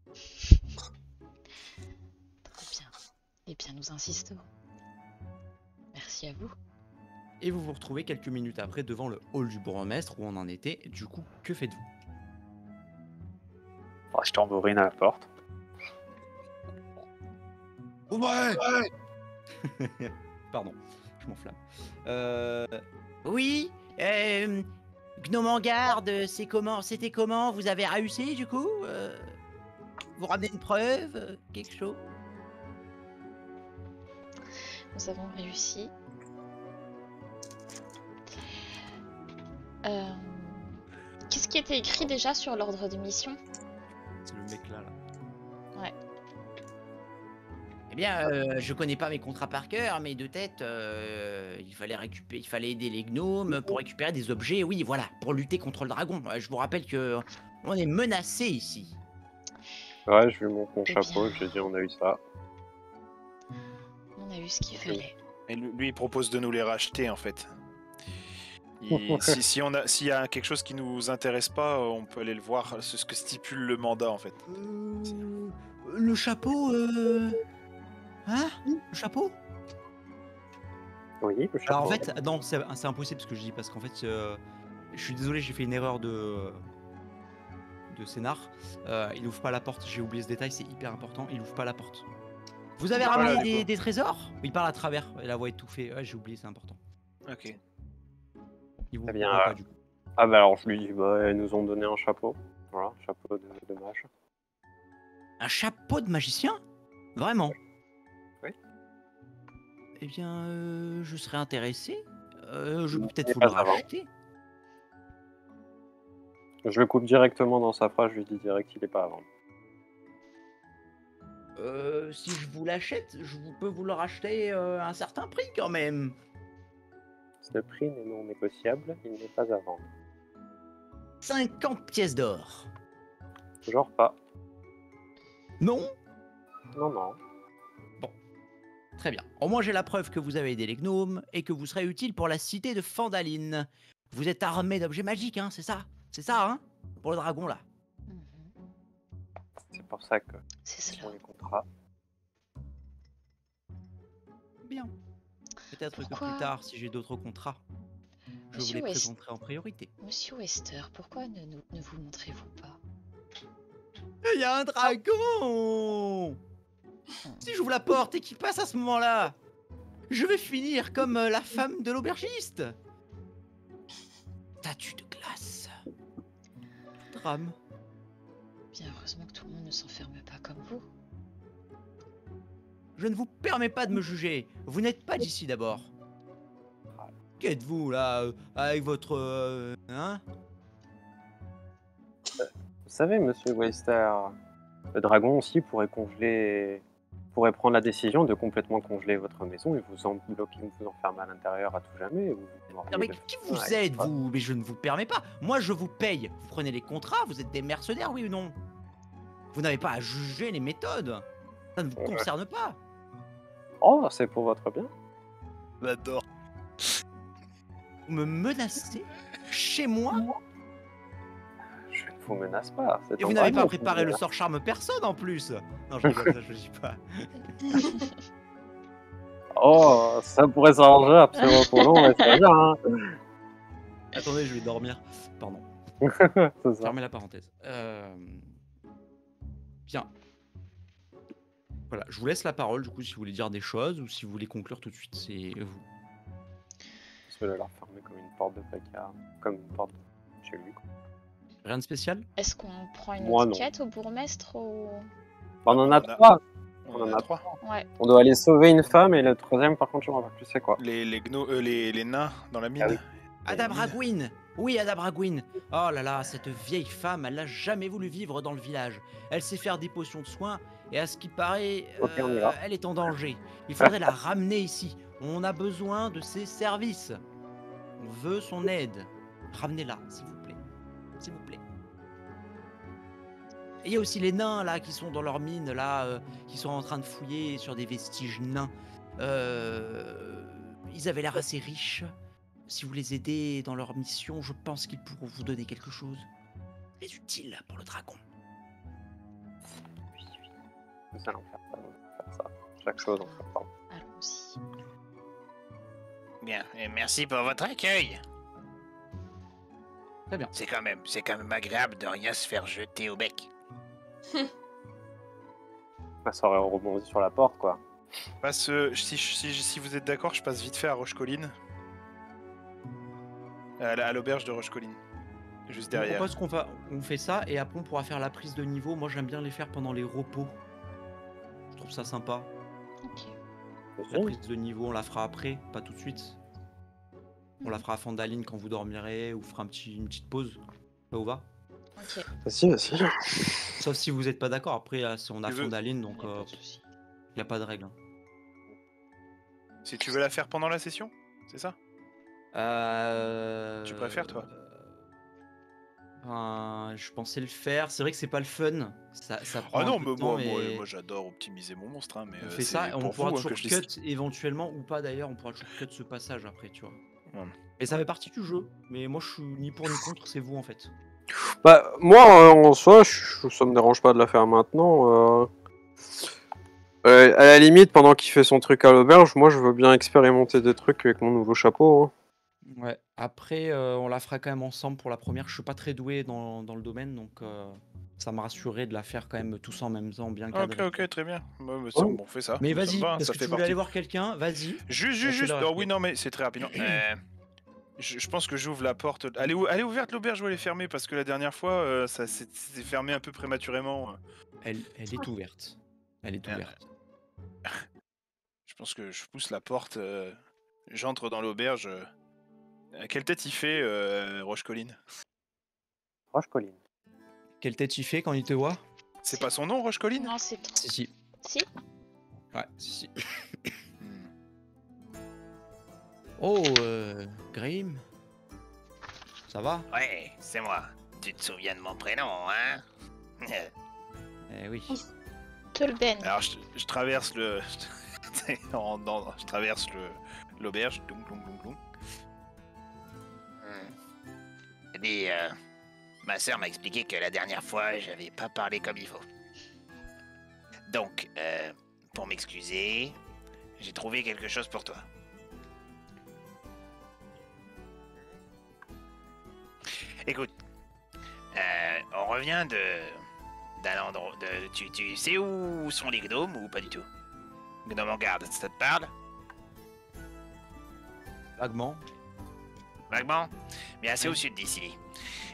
Très bien. Eh bien, nous insistons. Merci à vous. Et vous vous retrouvez quelques minutes après devant le hall du bourgmestre où on en était. Du coup, que faites-vous? Oh, je tambourine à la porte. Ouais. Pardon, je m'enflamme. Oui, Gnome en garde, c'était comment? Vous avez réussi du coup? Vous ramenez une preuve? Quelque chose? Nous avons réussi. Qu'est-ce qui était écrit déjà sur l'ordre de mission? C'est le mec là. Ouais. Eh bien, je connais pas mes contrats par cœur, mais de tête, il fallait aider les gnomes pour récupérer des objets, oui, voilà, pour lutter contre le dragon. Je vous rappelle que on est menacé ici. Ouais, je lui montre mon Eh chapeau, bien. je lui dis on a eu ça. On a eu ce qu'il fallait. Et lui, il propose de nous les racheter en fait. S'il y a quelque chose qui nous intéresse pas, on peut aller le voir, ce que stipule le mandat en fait. Le chapeau, hein? Le chapeau? Oui, le chapeau. Alors en fait, non, c'est impossible ce que je dis parce qu'en fait, je suis désolé, j'ai fait une erreur de scénar. Il ouvre pas la porte, j'ai oublié ce détail, c'est hyper important. Il ouvre pas la porte. Vous avez Voilà, ramené du coup. des trésors? Il parle à travers, et la voix étouffée. Ouais, j'ai oublié, c'est important. Ok. Il vous Eh bien, voit pas du coup. Ah bah alors je lui dis, bah ils nous ont donné un chapeau. Voilà, chapeau de mage. Un chapeau de magicien? Vraiment? Oui. Eh bien, je serais intéressé. Je peux peut-être Mais vous le pas avant. racheter. Je le coupe directement dans sa phrase, je lui dis direct qu'il est pas à vendre. Si je vous l'achète, peux vous le racheter à un certain prix quand même. Ce prix n'est non négociable, il n'est pas à vendre. 50 pièces d'or. Genre pas. Non? Non, non. Très bien. Au moins j'ai la preuve que vous avez aidé les gnomes et que vous serez utile pour la cité de Fandaline. Vous êtes armé d'objets magiques, hein, c'est ça? C'est ça, hein? Pour le dragon là. Mhm. C'est pour ça que C'est ce cela. sont les contrats. Bien. Peut-être que Pourquoi plus tard, si j'ai d'autres contrats, je vous Monsieur les West. présenterai en priorité. Monsieur Wester, pourquoi ne vous montrez-vous pas? Il y a un dragon! Si j'ouvre la porte et qu'il passe à ce moment-là, je vais finir comme la femme de l'aubergiste. Statue de glace. Drame. Bien heureusement que tout le monde ne s'enferme pas comme vous. Je ne vous permets pas de me juger. Vous n'êtes pas d'ici d'abord. Qu'êtes-vous là, avec votre... hein? Vous savez, monsieur Wester, le dragon aussi pourrait prendre la décision de complètement congeler votre maison et vous bloquer, vous enfermer à l'intérieur à tout jamais. Et vous mourriez Non mais de qui faim, vous et êtes, voilà. vous? Mais je ne vous permets pas. Moi, je vous paye. Vous prenez les contrats, vous êtes des mercenaires, oui ou non? Vous n'avez pas à juger les méthodes. Ça ne vous Ouais. concerne pas. Oh, c'est pour votre bien. J'adore. Vous me menacez chez moi Je ne vous menace pas. c'est et un vous n'avez pas dragon, préparé le sort charme personne en plus. Non, je rigole, ça je le dis pas. Oh, ça pourrait s'arranger absolument pour nous, on va très bien. Hein. Attendez, je vais dormir. Pardon. C'est ça. Fermez la parenthèse. Bien. Voilà, je vous laisse la parole du coup si vous voulez dire des choses ou si vous voulez conclure tout de suite, c'est vous. Je vais la refermer comme une porte de placard, comme une porte chez lui. Quoi. Rien de spécial? Est-ce qu'on prend une Moi, autre non. quête au bourgmestre ou... Bah, on en a On a- trois. On en a trois. Ouais. On doit aller sauver une femme et le troisième, par contre, je ne me rappelle plus c'est quoi. Les nains dans la mine. Ah oui. Adabragwin. Oui, Adabragwin. Oh là là, cette vieille femme, elle n'a jamais voulu vivre dans le village. Elle sait faire des potions de soins et à ce qui paraît, Ok, on y va. elle est en danger. Il faudrait la ramener ici. On a besoin de ses services. On veut son aide. Ramenez-la, s'il vous plaît. S'il vous plaît. Et il y a aussi les nains là qui sont dans leur mine là, qui sont en train de fouiller sur des vestiges nains. Ils avaient l'air assez riches. Si vous les aidez dans leur mission, je pense qu'ils pourront vous donner quelque chose. Très utile pour le dragon. Nous allons faire ça. Chaque chose en son temps. Allons-y. Bien, et merci pour votre accueil. Très bien. C'est quand même agréable de rien se faire jeter au bec. Ça aurait rebondi sur la porte, quoi. Passe, si vous êtes d'accord, je passe vite fait à Roche-Colline. À l'auberge de Roche-Colline. Juste Je derrière. propose on fait ça et après on pourra faire la prise de niveau. Moi j'aime bien les faire pendant les repos. Je trouve ça sympa. Ok. La prise de niveau on la fera après, pas tout de suite. On la fera à Fandaline quand vous dormirez ou fera une petite pause. Ça vous va? Ok. Vas-y. Sauf si vous n'êtes pas d'accord. Après on a Tu veux- Fandaline donc Y a pas de souci. il n'y a pas de règle. Hein. Si tu veux la faire pendant la session, c'est ça? Tu préfères, toi? Je pensais le faire. C'est vrai que c'est pas le fun. Ça prend Ah un non, peu mais de temps. moi j'adore optimiser mon monstre, hein, mais On fait c'est ça et on pour pourra vous toujours que je cut décide. éventuellement ou pas d'ailleurs. On pourra toujours cut ce passage après, tu vois. Ouais. Et ça fait partie du jeu. Mais moi je suis ni pour ni contre. C'est vous en fait. Bah, moi, en soi, ça me dérange pas de la faire maintenant. À la limite, pendant qu'il fait son truc à l'auberge, moi, je veux bien expérimenter des trucs avec mon nouveau chapeau. Hein. Ouais. Après, on la fera quand même ensemble pour la première. Je suis pas très doué dans le domaine, donc ça me rassurerait de la faire quand même tous en même temps, bien cadré. Ok, très bien. Ouais, mais Ouais. bon, on fait ça. Mais Ça me vas-y, va, parce ça que fait tu voulais partie. aller voir quelqu'un, vas-y. Juste. leur Oh, RP. oui, non, mais c'est très rapide. Je pense que j'ouvre la porte. Elle est ouverte l'auberge ou elle est fermée? Parce que la dernière fois, ça s'est fermé un peu prématurément. Elle est ouverte. Elle est Merde. ouverte. Je pense que je pousse la porte. J'entre dans l'auberge. Quelle tête il fait, Roche-Colline? Roche-Colline. Quelle tête il fait quand il te voit? C'est pas son nom, Roche-Colline? Non, c'est trop. Si. Si. Ouais, si. Hmm. Oh, Grim. Ça va? Ouais, c'est moi. Tu te souviens de mon prénom, hein? Eh oui. Tolben. Alors je traverse le. Je traverse l'auberge. Doum. Dis, ma sœur m'a expliqué que la dernière fois, j'avais pas parlé comme il faut. Donc, pour m'excuser, j'ai trouvé quelque chose pour toi. Écoute, on revient d'un endroit. Tu sais où sont les gnomes ou pas du tout? Gnome en garde, ça te parle? Vaguement. Vaguement? Bien, c'est au sud d'ici.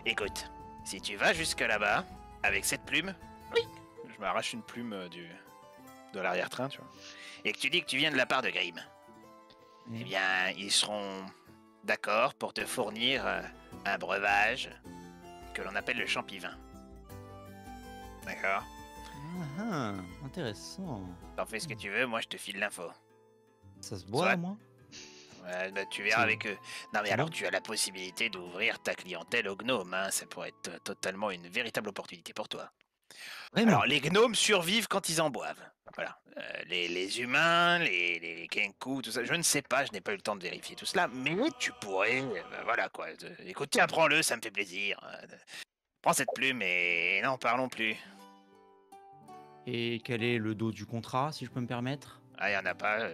Écoute, si tu vas jusque là-bas, avec cette plume, Je m'arrache une plume de l'arrière-train, tu vois. et que tu dis que tu viens de la part de Grim, eh bien, ils seront d'accord pour te fournir un breuvage que l'on appelle le champivin. D'accord? Ah, intéressant. T'en fais ce que tu veux, moi je te file l'info. Ça se boit, Soit. moi? Ouais, bah, tu verras C'est- avec eux. Non mais c'est alors bon. tu as la possibilité d'ouvrir ta clientèle aux gnomes, hein. Ça pourrait être totalement une véritable opportunité pour toi. Vraiment? Alors les gnomes survivent quand ils en boivent. Voilà. Les humains, les kenku, tout ça, je ne sais pas, je n'ai pas eu le temps de vérifier tout cela, mais tu pourrais, voilà quoi. Écoute, tiens, prends-le, ça me fait plaisir. Prends cette plume et n'en parlons plus. Et quel est le dos du contrat, si je peux me permettre? Ah, y en a pas.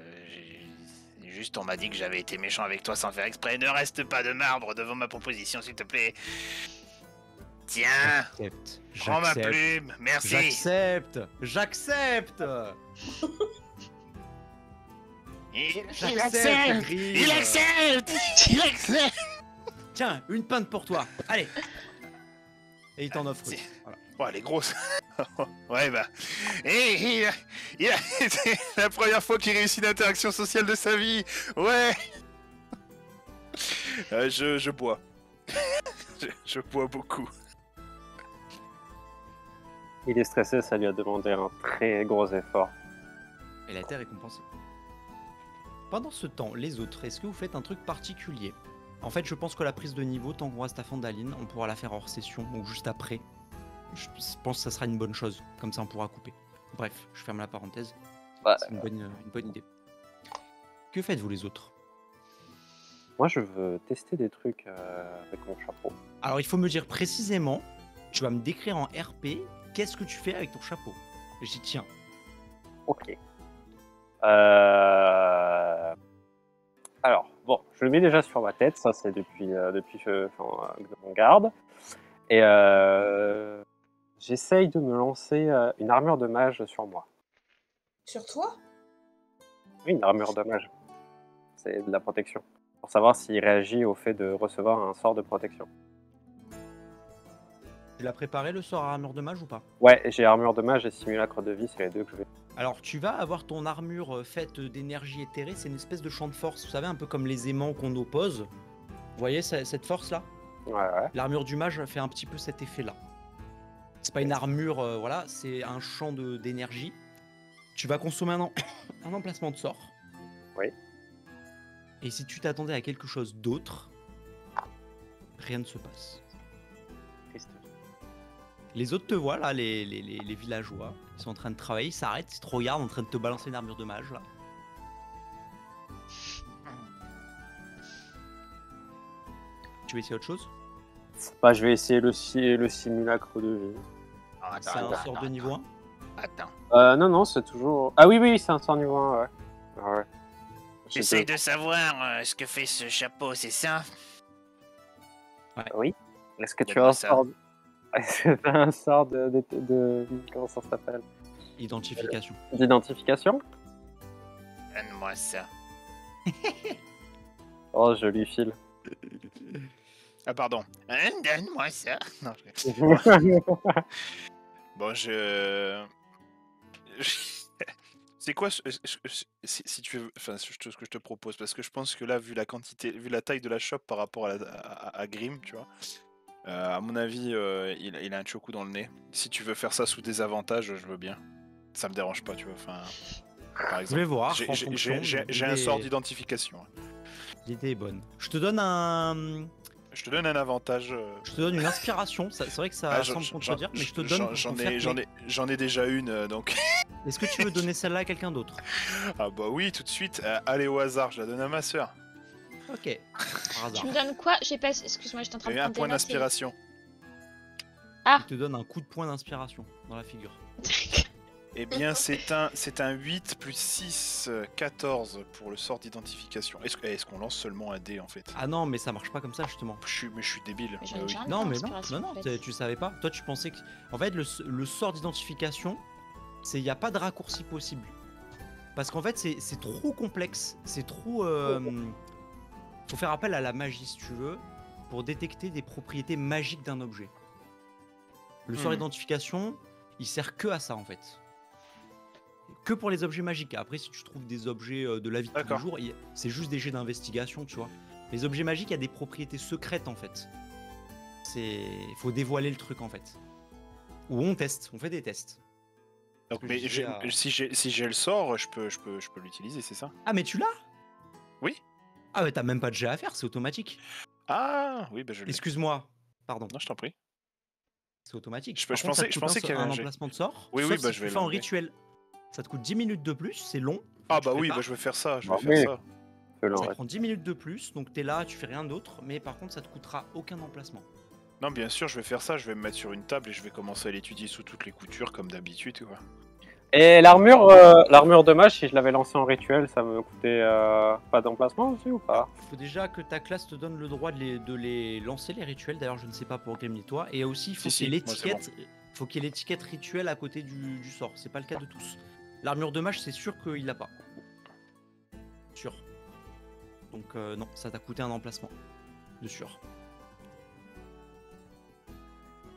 Juste, on m'a dit que j'avais été méchant avec toi sans faire exprès. Ne reste pas de marbre devant ma proposition, s'il te plaît. Tiens, J'accepte. prends ma plume, merci. J'accepte. Il J'accepte, Grim. Il accepte. Il accepte. Tiens, une pinte pour toi. Allez. Et il t'en offre. une. c'est- Voilà. Oh, elle est grosse. Ouais, bah. Et c'est la première fois qu'il réussit une interaction sociale de sa vie. Ouais. Je bois. je bois beaucoup. Il est stressé, ça lui a demandé un très gros effort. Et la terre est compensée. Pendant ce temps, les autres, est-ce que vous faites un truc particulier? En fait, je pense que la prise de niveau, tant qu'on reste à Fandaline, on pourra la faire hors session ou juste après. Je pense que ça sera une bonne chose. Comme ça, on pourra couper. Bref, je ferme la parenthèse. Ouais. C'est une bonne idée. Que faites-vous les autres? Moi, je veux tester des trucs avec mon chapeau. Alors, il faut me dire précisément, tu vas me décrire en RP, qu'est-ce que tu fais avec ton chapeau? J'y tiens. Ok. Alors, bon, je le mets déjà sur ma tête, ça c'est depuis mon garde. Et j'essaye de me lancer une armure de mage sur moi. Sur toi? Oui, une armure de mage. C'est de la protection. Pour savoir s'il réagit au fait de recevoir un sort de protection. Tu l'as préparé le sort à armure de mage ou pas? Ouais, j'ai armure de mage et simulacre de vie, c'est les deux que je vais. Alors tu vas avoir ton armure faite d'énergie éthérée, c'est une espèce de champ de force, vous savez, un peu comme les aimants qu'on oppose. Vous voyez cette force-là? Ouais. L'armure du mage fait un petit peu cet effet-là. C'est pas une armure, voilà, c'est un champ d'énergie. Tu vas consommer un emplacement de sort. Oui. Et si tu t'attendais à quelque chose d'autre, rien ne se passe. Triste. Les autres te voient là, les villageois, ils sont en train de travailler, ils s'arrêtent, ils te regardent en train de te balancer une armure de mage là. Tu veux essayer autre chose? Bah, je vais essayer le simulacre de vie. C'est un sort de niveau 1? Attends. Non, non, c'est toujours. Ah oui, c'est un sort niveau 1, ouais. Ah ouais. J'essaye de savoir ce que fait ce chapeau, c'est ça? Oui. Est-ce que tu Donne-moi as un ça. sort Est-ce que tu as un sort de... Comment ça s'appelle? Identification. D'identification? Donne-moi ça. Oh, je lui file. Ah, pardon. Donne-moi ça. Non, bon, C'est quoi si tu veux, enfin, ce que je te propose, parce que je pense que là, vu la quantité, vu la taille de la shop par rapport à Grim, tu vois, à mon avis, il a un choco dans le nez. Si tu veux faire ça sous des avantages, je veux bien. Ça me dérange pas, tu vois. Enfin, par Je vais exemple, voir. j'ai un sort d'identification. L'idée est bonne. Je te donne Je te donne un avantage. Je te donne une inspiration. C'est vrai que ça semble contredire, mais je te donne. J'en ai déjà une, donc. Est-ce que tu veux donner celle-là à quelqu'un d'autre? Ah bah oui, tout de suite. Allez au hasard, je la donne à ma sœur. Ok. Par hasard. Tu me donnes quoi? J'ai pas. Excuse-moi, j'étais en train de Et un prendre des point notes et- d'inspiration. Je te donne un coup de poing d'inspiration dans la figure. Eh bien, c'est un 8 plus 6, 14 pour le sort d'identification. Est-ce qu'on lance seulement un dé en fait? Ah non, mais ça marche pas comme ça justement. Mais je suis débile. Mais j'en Bah ai oui. jamais Non, fait mais non, d'inspiration, non, en fait. tu savais pas. Toi, tu pensais que. En fait, le sort d'identification, il n'y a pas de raccourci possible. Parce qu'en fait, c'est trop complexe. C'est trop. Faut faire appel à la magie, si tu veux, pour détecter des propriétés magiques d'un objet. Le sort d'identification, il sert que à ça, en fait. Que pour les objets magiques. Après, si tu trouves des objets de la vie de tous les D'accord. jours, c'est juste des jets d'investigation, tu vois. Les objets magiques, il y a des propriétés secrètes, en fait. Il faut dévoiler le truc, en fait. Ou on teste, on fait des tests. Donc, que mais je disais à- si j'ai le sort, je peux l'utiliser, c'est ça? Ah, mais tu l'as? Oui. Ah, mais t'as même pas de jet à faire, c'est automatique. Ah oui, bah je l'ai. Excuse-moi, pardon. Non, je t'en prie. C'est automatique. Je Par contre, ça te pensais coûte qu'il y avait un un jet. emplacement de sort. Oui, sauf oui, si bah, tu je vais le fais en l'enlever. rituel. Ça te coûte 10 minutes de plus, c'est long. Ah tu bah oui, prépares. bah je vais faire ça, je Bah vais faire oui. ça. Fais-le en Ça te reste. prend 10 minutes de plus, donc t'es là, tu fais rien d'autre, mais par contre ça te coûtera aucun emplacement. Non, bien sûr, je vais faire ça, je vais me mettre sur une table et je vais commencer à l'étudier sous toutes les coutures comme d'habitude, quoi. Et l'armure de mage, si je l'avais lancée en rituel, ça me coûtait pas d'emplacement aussi ou pas? Il faut déjà que ta classe te donne le droit de les lancer, les rituels. D'ailleurs, je ne sais pas pour Grim ni toi. Et aussi, il faut Si, qu'il y ait si, moi, c'est l'étiquette. Faut qu'il y ait l'étiquette rituel à côté du sort. C'est pas le cas de tous. L'armure de mage, c'est sûr qu'il l'a pas. Sûr. Donc non, ça t'a coûté un emplacement. De sûr.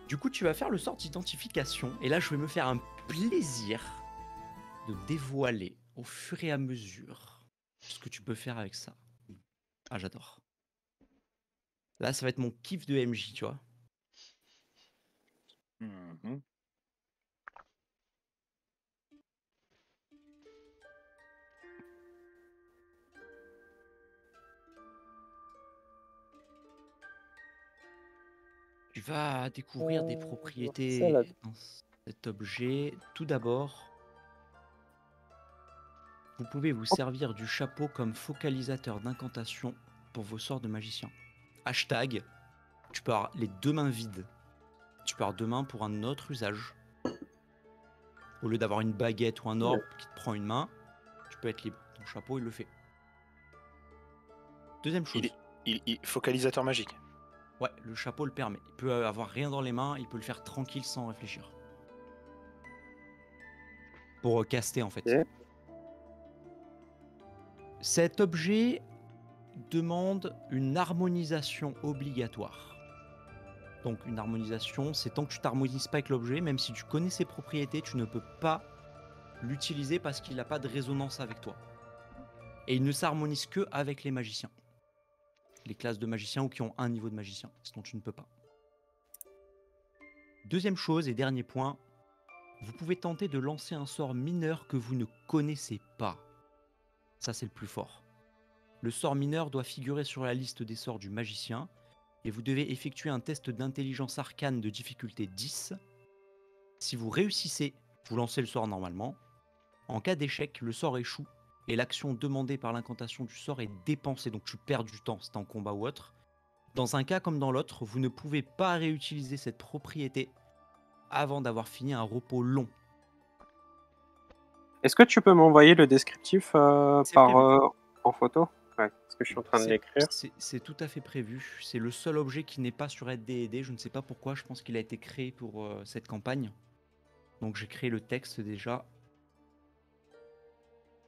Du coup, tu vas faire le sort d'identification. Et là, je vais me faire un plaisir de dévoiler au fur et à mesure ce que tu peux faire avec ça. Ah, j'adore. Là, ça va être mon kiff de MJ, tu vois. Mhm. Tu vas découvrir des ça, propriétés là. dans cet objet. Tout d'abord, vous pouvez vous servir du chapeau comme focalisateur d'incantation pour vos sorts de magicien. Hashtag, tu peux avoir les deux mains vides. Tu peux avoir deux mains pour un autre usage. Au lieu d'avoir une baguette ou un orbe qui te prend une main, tu peux être libre. Ton chapeau, il le fait. Deuxième chose. Focalisateur magique. Ouais, le chapeau le permet. Il peut avoir rien dans les mains, il peut le faire tranquille sans réfléchir. Pour caster en fait. Ok. Cet objet demande une harmonisation obligatoire. Donc une harmonisation, c'est tant que tu t'harmonises pas avec l'objet, même si tu connais ses propriétés, tu ne peux pas l'utiliser parce qu'il n'a pas de résonance avec toi. Et il ne s'harmonise que avec les magiciens. Les classes de magiciens ou qui ont un niveau de magicien, sinon tu ne peux pas. Deuxième chose et dernier point, vous pouvez tenter de lancer un sort mineur que vous ne connaissez pas. Ça, c'est le plus fort. Le sort mineur doit figurer sur la liste des sorts du magicien et vous devez effectuer un test d'intelligence arcane de difficulté 10. Si vous réussissez, vous lancez le sort normalement. En cas d'échec, le sort échoue et l'action demandée par l'incantation du sort est dépensée, donc tu perds du temps, c'est en combat ou autre. Dans un cas comme dans l'autre, vous ne pouvez pas réutiliser cette propriété avant d'avoir fini un repos long. Est-ce que tu peux m'envoyer le descriptif en photo? Ouais, parce que je suis en train de l'écrire. C'est tout à fait prévu. C'est le seul objet qui n'est pas sur D&D. Je ne sais pas pourquoi. Je pense qu'il a été créé pour cette campagne. Donc j'ai créé le texte déjà.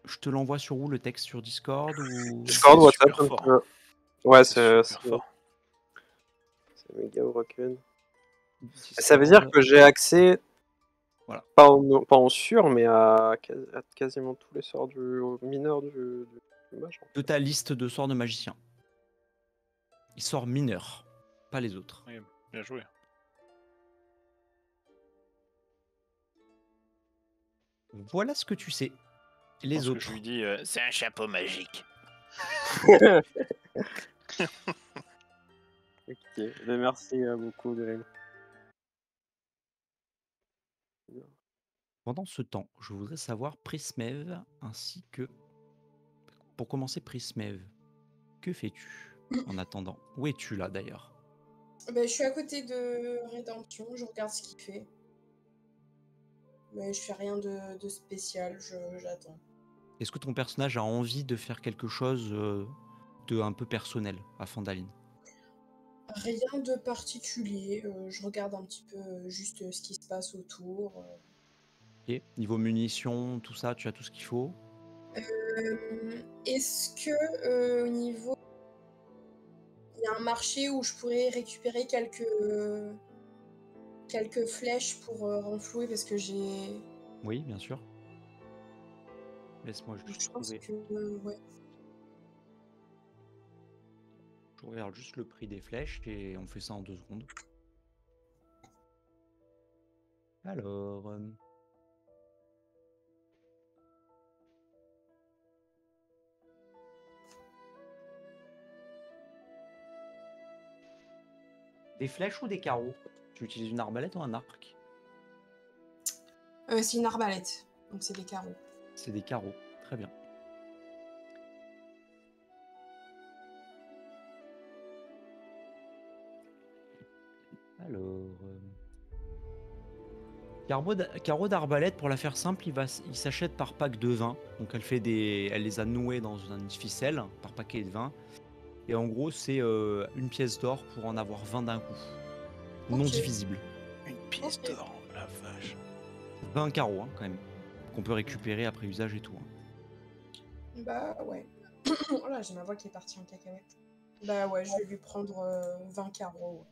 Je te l'envoie sur où le texte? Sur Discord ou... Discord, WhatsApp. Ouais, c'est c'est fort. C'est méga Oroken. Ça veut dire que j'ai accès, voilà, pas en sûr, mais à quasiment tous les sorts du mineur du mage. De ta liste de sorts de magicien. Il sort mineur, pas les autres. Oui, bien joué. Voilà ce que tu sais. Les autres. Que je lui dis, c'est un chapeau magique. Ok, mais merci beaucoup, Green. Pendant ce temps, je voudrais savoir, Prismev, ainsi que... Pour commencer, Prismev, que fais-tu en attendant? Où es-tu là, d'ailleurs? Je suis à côté de Rédemption, je regarde ce qu'il fait. Mais je fais rien de spécial, j'attends. Est-ce que ton personnage a envie de faire quelque chose de un peu personnel à Phandaline? Rien de particulier, je regarde un petit peu juste ce qui se passe autour. Ok. Niveau munitions, tout ça, tu as tout ce qu'il faut? Est-ce que au niveau... Il y a un marché où je pourrais récupérer quelques flèches pour renflouer parce que j'ai... Oui, bien sûr. Laisse-moi juste Je pense trouver. que... ouais. Je regarde juste le prix des flèches et on fait ça en 2 secondes. Alors... Des flèches ou des carreaux? Tu utilises une arbalète ou un arc? C'est une arbalète, donc c'est des carreaux. C'est des carreaux, très bien. Alors... Carreau d'arbalète, pour la faire simple, il s'achète par pack de 20. Donc elle les a noués dans une ficelle par paquet de 20. Et en gros, c'est une pièce d'or pour en avoir 20 d'un coup. Non divisible. Une pièce d'or, la vache. 20 carreaux, hein, quand même. Qu'on peut récupérer après usage et tout. Hein. Bah ouais. Oh là, j'ai ma voix qui est partie en cacahuète. Bah ouais, je vais lui prendre 20 carreaux. Ouais.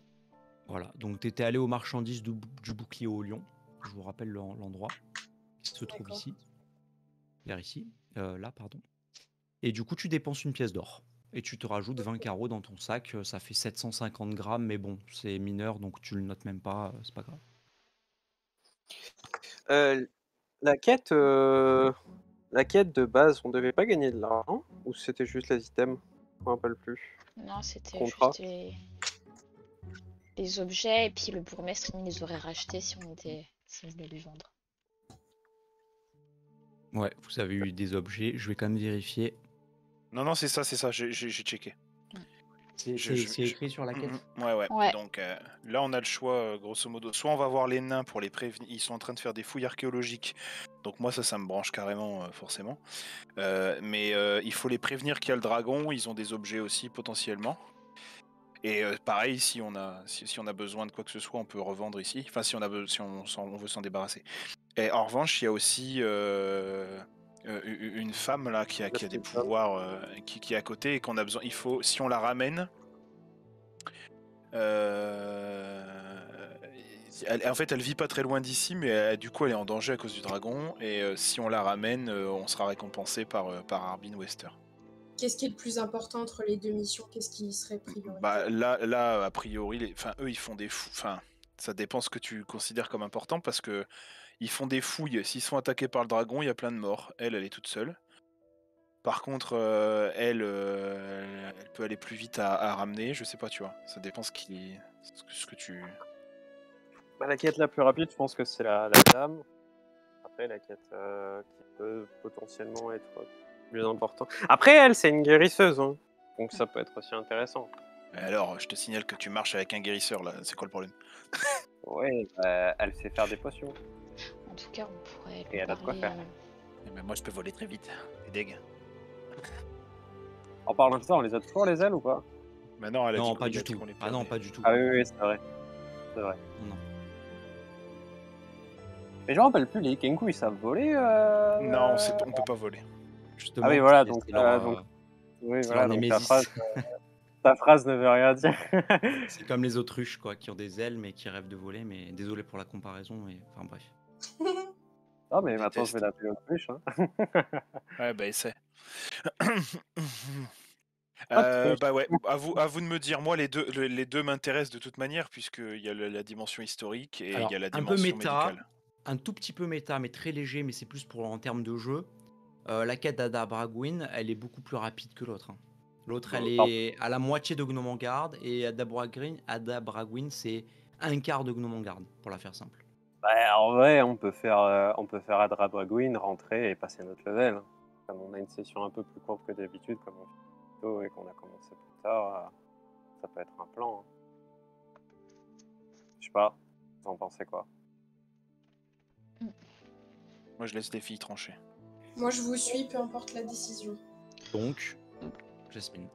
Voilà, donc tu étais allé aux marchandises du bouclier au lion. Je vous rappelle l'endroit qui se trouve ici. Vers ici. Là, pardon. Et du coup, tu dépenses une pièce d'or. Et tu te rajoutes 20 carreaux dans ton sac. Ça fait 750 grammes, mais bon, c'est mineur, donc tu le notes même pas. C'est pas grave. La quête de base, on devait pas gagner de l'argent? Ou c'était juste les items? Je me rappelle plus. Non, c'était Contrat. juste les objets, et puis le bourgmestre il les aurait rachetés si on voulait les vendre. Ouais, vous avez eu des objets. Je vais quand même vérifier. Non, c'est ça, j'ai checké. C'est écrit sur la quête. Ouais. Donc là, on a le choix, grosso modo. Soit on va voir les nains pour les prévenir. Ils sont en train de faire des fouilles archéologiques. Donc moi, ça me branche carrément, forcément. Mais il faut les prévenir qu'il y a le dragon. Ils ont des objets aussi, potentiellement. Et pareil, si on a besoin de quoi que ce soit, on peut revendre ici. Enfin, si on veut s'en débarrasser. Et en revanche, il y a aussi... une femme là qui a des pouvoirs qui est à côté et qu'on a besoin. Si on la ramène, En fait, elle vit pas très loin d'ici, mais du coup, elle est en danger à cause du dragon. Et si on la ramène, on sera récompensé par Arbin Wester. Qu'est-ce qui est le plus important entre les deux missions? Qu'est-ce qui serait prioritaire? Bah là, a priori, eux, ils font des fous. Enfin, ça dépend ce que tu considères comme important parce que ils font des fouilles. S'ils sont attaqués par le dragon, il y a plein de morts. Elle est toute seule. Par contre, elle peut aller plus vite à ramener. Je sais pas, tu vois. Ça dépend ce que tu. Bah, la quête la plus rapide, je pense que c'est la dame. Après, la quête qui peut potentiellement être plus importante. Après, elle, c'est une guérisseuse, hein. Donc ça peut être aussi intéressant. Alors, je te signale que tu marches avec un guérisseur là. C'est quoi le problème? Ouais, elle sait faire des potions. En tout cas, on pourrait Et lui elle a de quoi parler. faire. Mais moi, je peux voler très vite. C'est deg. En parlant de ça, on les a toujours les ailes ou pas? Mais non, elle a dit Non, qu'on- pas il a du dit tout. qu'on les Ah non, perdait. pas du tout. Ah oui, c'est vrai. C'est vrai. Non. Mais je me rappelle plus, les Kenku, ils savent voler Non, on peut pas voler. Justement, Ah oui, voilà, c'est donc, leur, donc oui, c'est voilà, leur donc ta némésis. phrase ne veut rien dire. C'est comme les autruches, quoi, qui ont des ailes mais qui rêvent de voler. Mais désolé pour la comparaison, mais enfin bref. Non, mais maintenant, je Déteste. vais l'appeler autruche. Hein. Ouais, bah essaie. Autruche. Bah ouais, à vous de me dire. Moi, les deux m'intéressent de toute manière, puisqu'il y a la dimension historique et il Alors, y a la un peu dimension méta, médicale. un tout petit peu méta, mais très léger, mais c'est plus pour en termes de jeu. La quête d'Ada Bragwin, elle est beaucoup plus rapide que l'autre. Hein. L'autre, elle est à la moitié de Gnomongarde, et Ada Bragwin, c'est un quart de Gnomongarde, pour la faire simple. Bah, en vrai, on peut faire Adra Braguin, rentrer et passer notre level. Hein. Comme on a une session un peu plus courte que d'habitude, comme on fait plus tôt et qu'on a commencé plus tard, ça peut être un plan. Hein. Je sais pas, vous en pensez quoi? Moi, je laisse les filles trancher. Moi, je vous suis, peu importe la décision. Donc, Jasmine.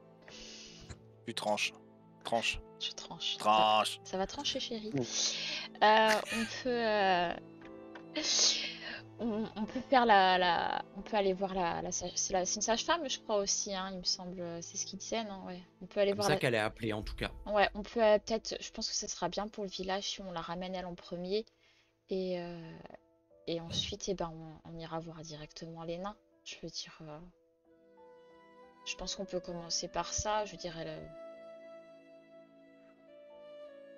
Tu tranches. Tranche. Je tranche. Tranche. Ça va trancher, chérie. Mm. On peut. On peut faire on peut aller voir c'est une sage-femme, je crois aussi, hein, il me semble. C'est ce qu'il disait, non? Ouais. On peut aller Comme voir ça qu'elle est appelée, en tout cas. Ouais, on peut peut-être. Je pense que ça sera bien pour le village si on la ramène elle en premier. Et, et ensuite, eh ben, on ira voir directement les nains. Je veux dire. Je pense qu'on peut commencer par ça. Je veux dire, elle.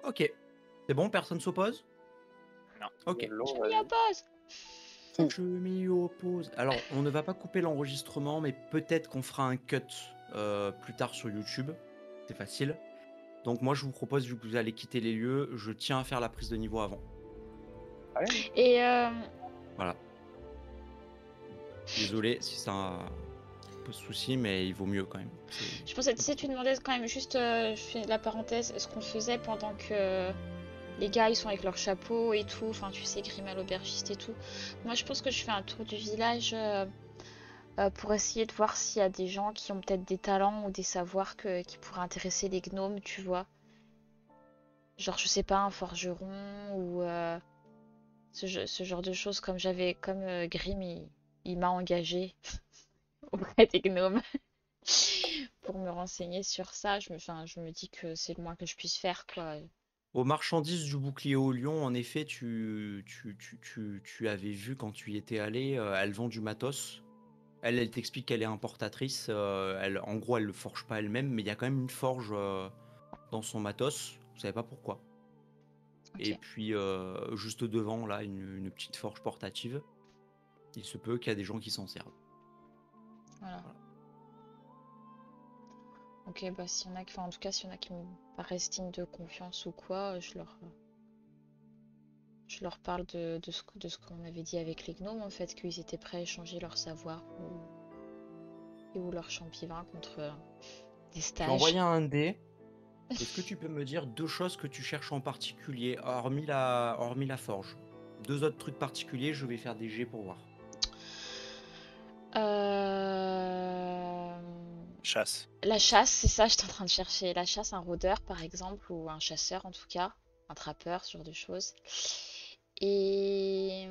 Ok. C'est bon, personne s'oppose? Non. Ok. Je m'y oppose! Je m'y oppose. Alors, on ne va pas couper l'enregistrement, mais peut-être qu'on fera un cut plus tard sur YouTube. C'est facile. Donc moi, je vous propose, vu que vous allez quitter les lieux, je tiens à faire la prise de niveau avant. Allez. Et Voilà. Désolé si ça pose souci, mais il vaut mieux quand même. je pensais, tu sais, tu demandais quand même juste, je fais la parenthèse, ce qu'on faisait pendant que les gars ils sont avec leur chapeau et tout, enfin tu sais, Grimal l'aubergiste et tout. Moi je pense que je fais un tour du village pour essayer de voir s'il y a des gens qui ont peut-être des talents ou des savoirs qui pourraient intéresser les gnomes, tu vois. Genre, je sais pas, un forgeron ou ce genre de choses, comme Grim il m'a engagé auprès des gnomes pour me renseigner sur ça. Je me dis que c'est le moins que je puisse faire, quoi. Aux marchandises du bouclier au lion, en effet, tu avais vu quand tu y étais allé, elles vendent du matos. Elle t'explique qu'elle est importatrice. En gros, elle le forge pas elle-même, mais il y a quand même une forge dans son matos. Vous savez pas pourquoi. Ok. Et puis, juste devant, là, une petite forge portative. Il se peut qu'il y a des gens qui s'en servent. Voilà. Ok, bah s'il y en a en tout cas, s'il y en a qui me paraissent dignes de confiance ou quoi, je leur parle de ce qu'on avait dit avec les gnomes, en fait, qu'ils étaient prêts à échanger leur savoir ou leur champivin contre des Je stages. vais envoyer un dé. Est-ce que tu peux me dire deux choses que tu cherches en particulier, hormis la forge? Deux autres trucs particuliers, je vais faire des jets pour voir. Chasse. La chasse, c'est ça, j'étais en train de chercher. La chasse, un rôdeur par exemple, ou un chasseur en tout cas, un trappeur, ce genre de choses. Et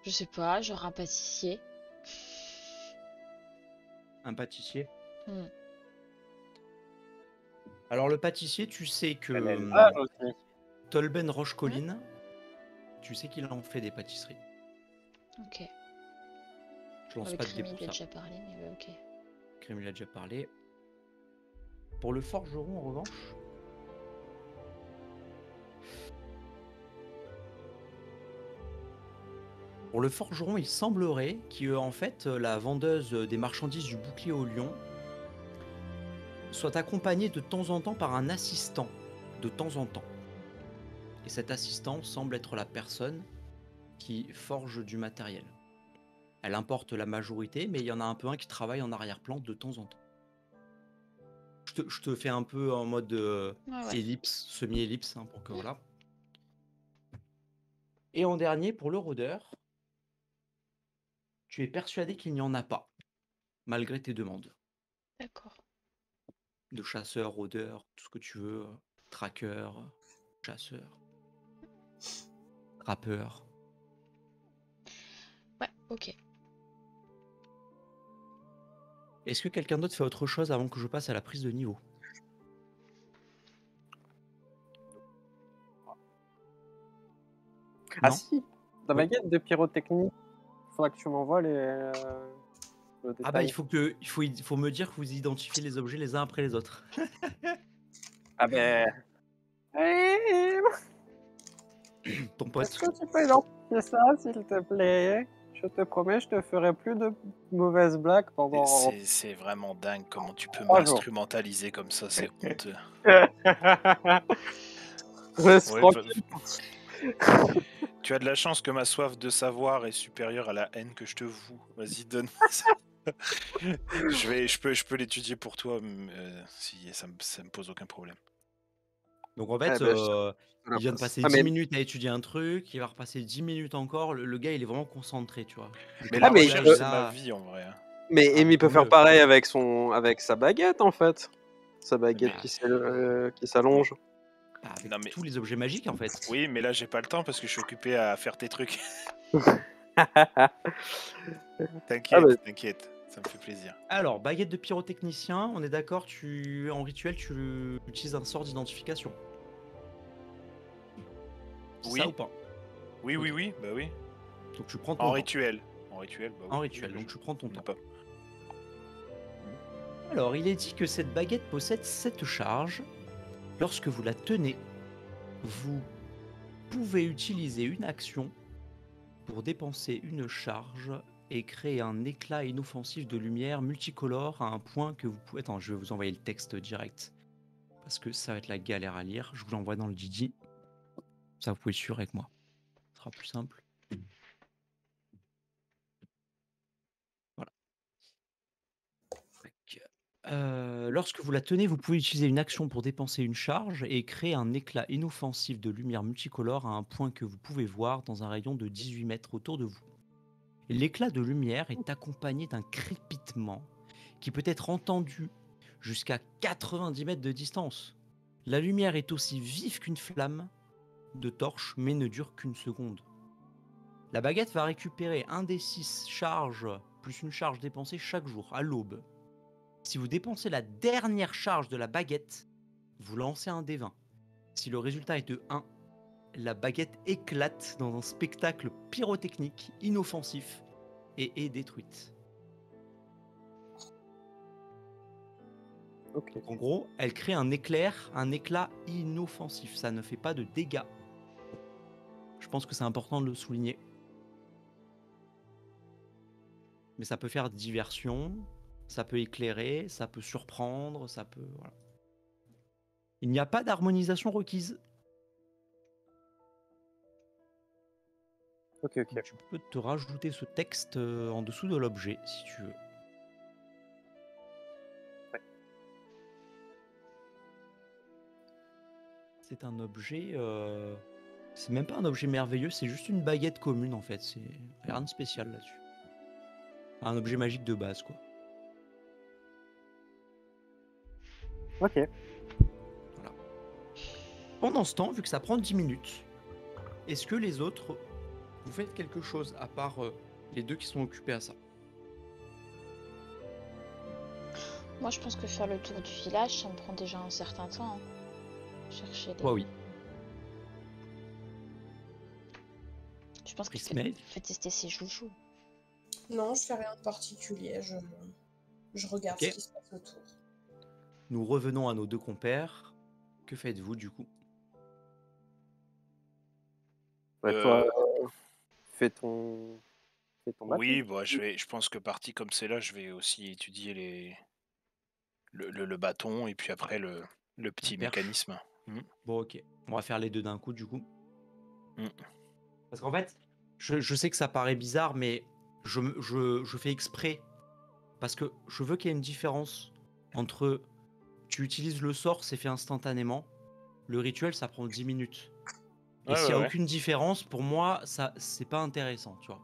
je sais pas, genre un pâtissier. Un pâtissier? Alors le pâtissier, tu sais que Elle est là aussi. Tolben Roche-Colline, tu sais qu'il en fait des pâtisseries. Ok. Je lance Avec pas de dés Rémi, pour il a ça. déjà parlé, mais ouais, ok. Crémy l'a déjà parlé. Pour le forgeron, en revanche, il semblerait que en fait la vendeuse des marchandises du bouclier au lion soit accompagnée de temps en temps par un assistant, de temps en temps. Et cet assistant semble être la personne qui forge du matériel. Elle importe la majorité, mais il y en a un peu un qui travaille en arrière-plan de temps en temps. Je te fais un peu en mode Ouais. ellipse, semi-ellipse, hein, pour que voilà. Et en dernier, pour le rôdeur, tu es persuadé qu'il n'y en a pas, malgré tes demandes. D'accord. De chasseur, rôdeur, tout ce que tu veux, tracker, chasseur, rappeur. Ouais, ok. Est-ce que quelqu'un d'autre fait autre chose avant que je passe à la prise de niveau? Ah Non. si, la Oui. baguette de pyrotechnie. Faudra que tu m'envoies le détail. Ah bah il faut me dire que vous identifiez les objets les uns après les autres. Ah ben... Ton Est-ce pote. que tu peux identifier ça, s'il te plaît? Je te promets, je te ferai plus de mauvaises blagues pendant C'est vraiment dingue comment tu peux 3 jours. m'instrumentaliser comme ça, c'est honteux. Reste Ouais, tranquille. Tu as de la chance que ma soif de savoir est supérieure à la haine que je te voue. Vas-y, donne-moi ça. Je peux l'étudier pour toi, si ça me pose aucun problème. Donc en fait, Eh ben, il vient de passer Ah, 10 mais... minutes à étudier un truc, il va repasser 10 minutes encore, le gars il est vraiment concentré, tu vois. Mais Ah, la mais recherche, je- c'est ma vie en vrai. Hein. Mais Ah, Amy mais peut tant faire mieux. pareil avec sa baguette, en fait. Sa baguette Mais- qui s'allonge. Bah, avec Non, mais- tous les objets magiques en fait. Oui, mais là j'ai pas le temps parce que je suis occupé à faire tes trucs. T'inquiète, bah. t'inquiète, ça me fait plaisir. Alors, baguette de pyrotechnicien, on est d'accord, en rituel, tu utilises un sort d'identification. C'est Oui. ça ou pas? Oui, Ok. oui, bah oui. Donc tu prends ton En temps. rituel. En rituel, bah oui. En rituel, Oui, donc tu prends ton temps. pas. Alors, il est dit que cette baguette possède 7 charges. Lorsque vous la tenez, vous pouvez utiliser une action pour dépenser une charge et créer un éclat inoffensif de lumière multicolore à un point que vous pouvez... Attends, je vais vous envoyer le texte direct. Parce que ça va être la galère à lire. Je vous l'envoie dans le Didi. Ça, vous pouvez suivre avec moi. Ce sera plus simple. Voilà. Lorsque vous la tenez, vous pouvez utiliser une action pour dépenser une charge et créer un éclat inoffensif de lumière multicolore à un point que vous pouvez voir dans un rayon de 18 mètres autour de vous. L'éclat de lumière est accompagné d'un crépitement qui peut être entendu jusqu'à 90 mètres de distance. La lumière est aussi vive qu'une flamme de torche, mais ne dure qu'une seconde. La baguette va récupérer un des 6 charges plus une charge dépensée chaque jour à l'aube. Si vous dépensez la dernière charge de la baguette, vous lancez un dé 20. Si le résultat est de 1, la baguette éclate dans un spectacle pyrotechnique inoffensif et est détruite. Ok. Donc en gros, elle crée un éclat inoffensif. Ça ne fait pas de dégâts. Je pense que c'est important de le souligner. Mais ça peut faire diversion, ça peut éclairer, ça peut surprendre, ça peut... Voilà. Il n'y a pas d'harmonisation requise. Ok. Donc, tu peux te rajouter ce texte en dessous de l'objet, si tu veux. Ouais. C'est un objet... C'est même pas un objet merveilleux, c'est juste une baguette commune, en fait. C'est rien de spécial là-dessus. Un objet magique de base, quoi. Ok. Voilà. Pendant ce temps, vu que ça prend 10 minutes, est-ce que les autres, vous faites quelque chose à part les deux qui sont occupés à ça? Moi, je pense que faire le tour du village, ça me prend déjà un certain temps. Hein. Chercher les... Ouais, oui. Je pense qu'il Prismade. faut tester ses joujoux. Non, je fais rien de particulier. Je regarde Ok. ce qui se passe autour. Nous revenons à nos deux compères. Que faites-vous du coup? Ouais, toi, fais ton bâton. Oui, bah, je pense que parti comme c'est là, je vais aussi étudier le bâton et puis après le petit La perche. mécanisme. Bon, ok. On va faire les deux d'un coup du coup. Mm. Parce qu'en fait, je sais que ça paraît bizarre, mais je fais exprès. Parce que je veux qu'il y ait une différence entre tu utilises le sort, c'est fait instantanément. Le rituel, ça prend 10 minutes. Et Ouais, s'il n'y a ouais. aucune différence, pour moi, ça c'est pas intéressant, tu vois.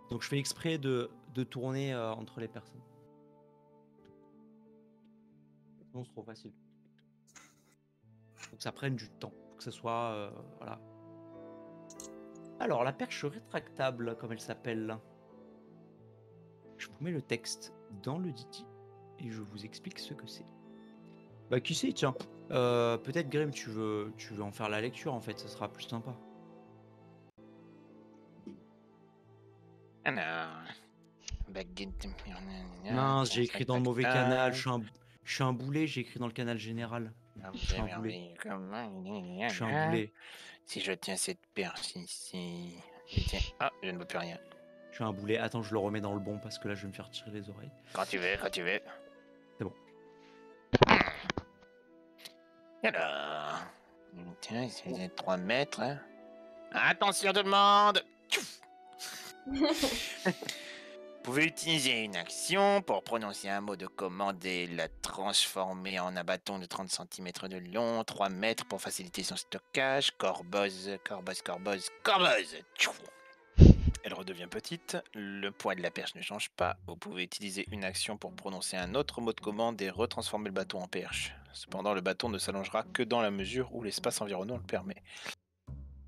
Donc je fais exprès de tourner entre les personnes. Sinon, c'est trop facile. Faut que ça prenne du temps. Faut que ça soit. Voilà. Alors, la perche rétractable, comme elle s'appelle. Je vous mets le texte dans le Didi et je vous explique ce que c'est. Bah, qui sait, tiens. Peut-être, Grim, tu veux en faire la lecture en fait, ça sera plus sympa. Alors, baguette. Mince, j'ai écrit dans le mauvais canal. Je suis un boulet, j'ai écrit dans le canal général. Je suis un boulet. Je suis un boulet. Si je tiens cette perche ici. Je tiens. Ah, je ne vois plus rien. Je suis un boulet. Attends, je le remets dans le bon parce que là, je vais me faire tirer les oreilles. Quand tu veux, quand tu veux. C'est bon. Alors. Tiens, c'est 3 mètres. Hein. Attention tout le monde! Vous pouvez utiliser une action pour prononcer un mot de commande et la transformer en un bâton de 30 cm de long, 3 mètres pour faciliter son stockage. Corboz. Elle redevient petite. Le poids de la perche ne change pas. Vous pouvez utiliser une action pour prononcer un autre mot de commande et retransformer le bâton en perche. Cependant, le bâton ne s'allongera que dans la mesure où l'espace environnant le permet.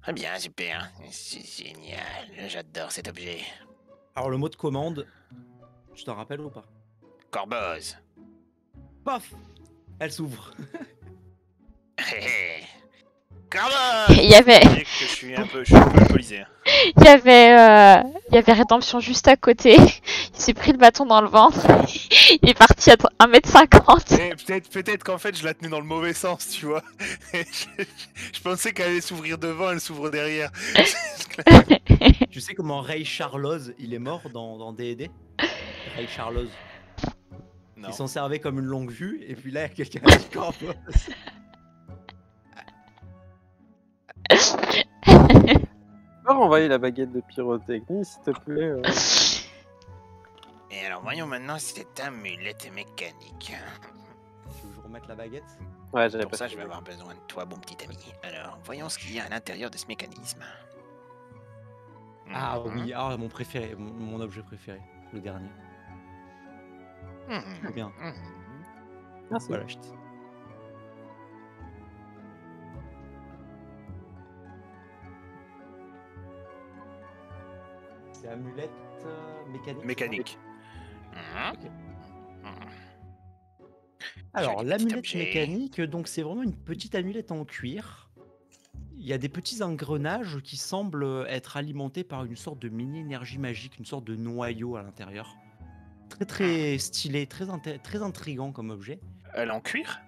Très bien, super. C'est génial. J'adore cet objet. Alors, le mot de commande, tu t'en rappelles ou pas? Corboz. Paf! Elle s'ouvre. Corboz. Il y avait, Je suis un peu alcoolisé. Hein. il y avait Rédemption juste à côté. Il s'est pris le bâton dans le ventre. Il est parti à 1m50. Peut-être qu'en fait je la tenais dans le mauvais sens, tu vois. je pensais qu'elle allait s'ouvrir devant, elle s'ouvre derrière. Tu sais comment Ray Charloz, il est mort dans D&D? Ray Charloz. Non. Il s'en servait comme une longue vue, et puis là, il y a quelqu'un qui dit Corboz. Tu peux renvoyer la baguette de pyrotechnie, s'il te plaît Et alors voyons maintenant cette amulette mécanique. Tu veux que je remette la baguette? Ouais, j'avais Pour pas ça, fait je vais gaffe. avoir besoin de toi, bon petit ami. Alors, voyons ce qu'il y a à l'intérieur de ce mécanisme. Ah oui, ah, mon préféré, mon objet préféré, le dernier. Très bien. Merci. Voilà, c'est amulette mécanique. Mécanique. Alors, Joli l'amulette petit objet. mécanique, donc c'est vraiment une petite amulette en cuir. Il y a des petits engrenages qui semblent être alimentés par une sorte de mini-énergie magique, une sorte de noyau à l'intérieur. Très très stylé, très intriguant comme objet. Elle est en cuir?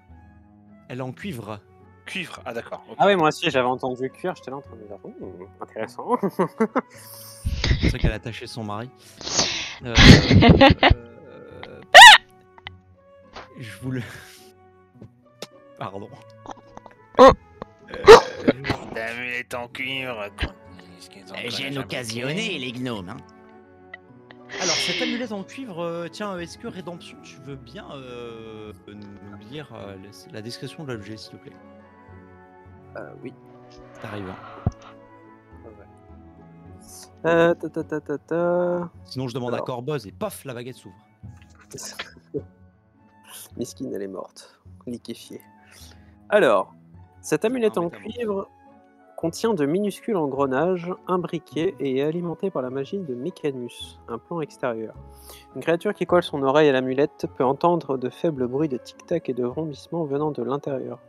Elle est en cuivre. Cuivre, ah d'accord. ok. Ah oui, moi aussi, j'avais entendu cuir, j'étais là en train de dire, intéressant. C'est vrai qu'elle a attaché son mari. Je vous le... Pardon. L'amulette en cuivre. J'aime occasionner les gnomes. Hein. Alors, cette amulette en cuivre, tiens, est-ce que Rédemption, tu veux bien nous lire la description de l'objet, s'il te plaît? Oui. T'arrives. Sinon, je demande à Alors. Corboz et paf, la baguette s'ouvre. Miskine, elle est morte. Liquéfiée. Alors, cette amulette Ah, en mais t'as cuivre contient de minuscules engrenages imbriqués et est alimenté par la magie de Mécanus, un plan extérieur. Une créature qui colle son oreille à l'amulette peut entendre de faibles bruits de tic-tac et de vrombissements venant de l'intérieur.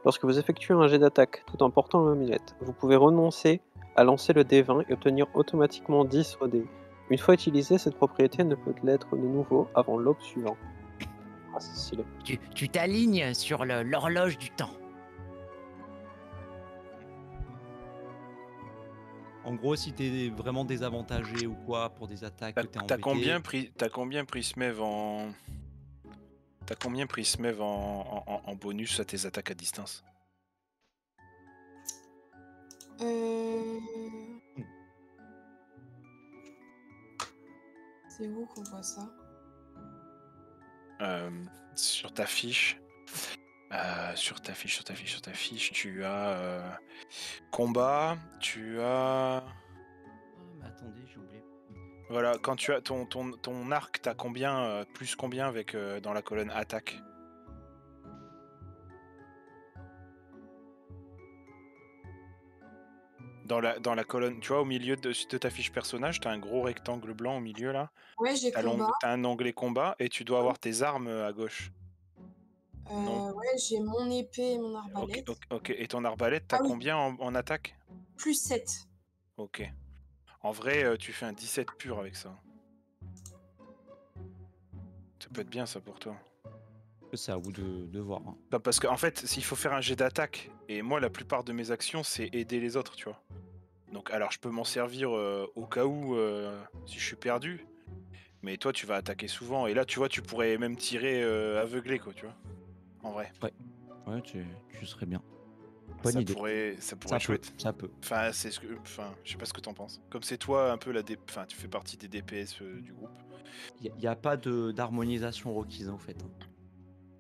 Lorsque vous effectuez un jet d'attaque tout en portant l'amulette, vous pouvez renoncer à lancer le D20 et obtenir automatiquement 10 au dé. Une fois utilisée, cette propriété ne peut l'être de nouveau avant l'aube suivant. Ah, c'est stylé. Tu t'alignes sur l'horloge du temps. En gros, si t'es vraiment désavantagé ou quoi pour des attaques que t'es T'as embêté... combien pris Smev en... T'as combien pris Smev en bonus à tes attaques à distance? C'est où qu'on voit ça? Sur ta fiche. Sur ta fiche, tu as combat, tu as... Ah, mais attendez, j'ai oublié. Voilà, quand tu as ton arc, t'as combien, plus combien avec dans la colonne attaque? Dans la colonne, tu vois, au milieu de ta fiche personnage, t'as un gros rectangle blanc au milieu là. Ouais, j'ai combat. T'as un onglet combat et tu dois avoir tes armes à gauche. Non. Ouais, j'ai mon épée et mon arbalète. Ok. Et ton arbalète, t'as Ah oui. combien en attaque? Plus 7. Ok. En vrai, tu fais un 17 pur avec ça. Ça peut être bien ça pour toi. C'est à vous de voir. Hein. Non, parce qu'en fait, s'il faut faire un jet d'attaque, et moi la plupart de mes actions c'est aider les autres, tu vois. Donc alors je peux m'en servir au cas où si je suis perdu, mais toi tu vas attaquer souvent, et là tu vois tu pourrais même tirer aveuglé quoi, tu vois. En vrai. Ouais, tu serais bien. Bonne Ça idée. pourrait être chouette. Ça peut. Enfin, je sais pas ce que t'en penses. Comme c'est toi un peu enfin tu fais partie des DPS du groupe. Il n'y a pas d'harmonisation requise en fait.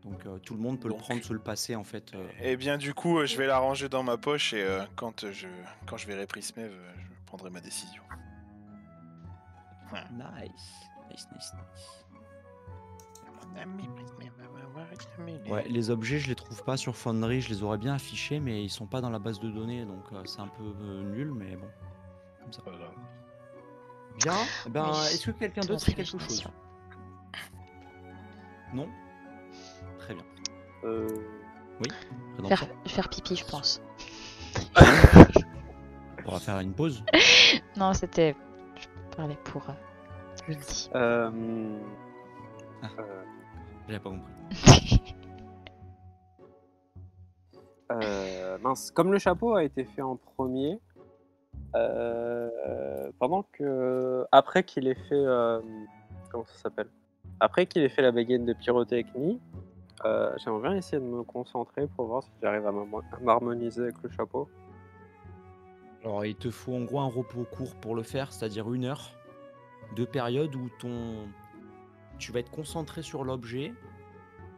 Donc tout le monde peut le prendre, se le passer en fait. Et bien du coup, je vais la ranger dans ma poche et quand je verrai Prismev, je prendrai ma décision. Nice. Ouais, les objets, je les trouve pas sur Foundry, je les aurais bien affichés, mais ils sont pas dans la base de données, donc c'est un peu nul, mais bon. Comme ça. Voilà. Bien. Ben, Oui, est-ce que quelqu'un ton d'autre sait quelque chose? imagination. Non. Très bien. Oui. Faire pipi, je pense. On va faire une pause. Non, c'était... Je parlais pour Windy. J'avais pas compris. Mince, comme le chapeau a été fait en premier, après qu'il ait fait comment ça s'appelle? Après qu'il ait fait la baguette de pyrotechnie, j'aimerais bien essayer de me concentrer pour voir si j'arrive à m'harmoniser avec le chapeau. Alors, il te faut en gros un repos court pour le faire, c'est-à-dire 1 heure de période où tu vas être concentré sur l'objet.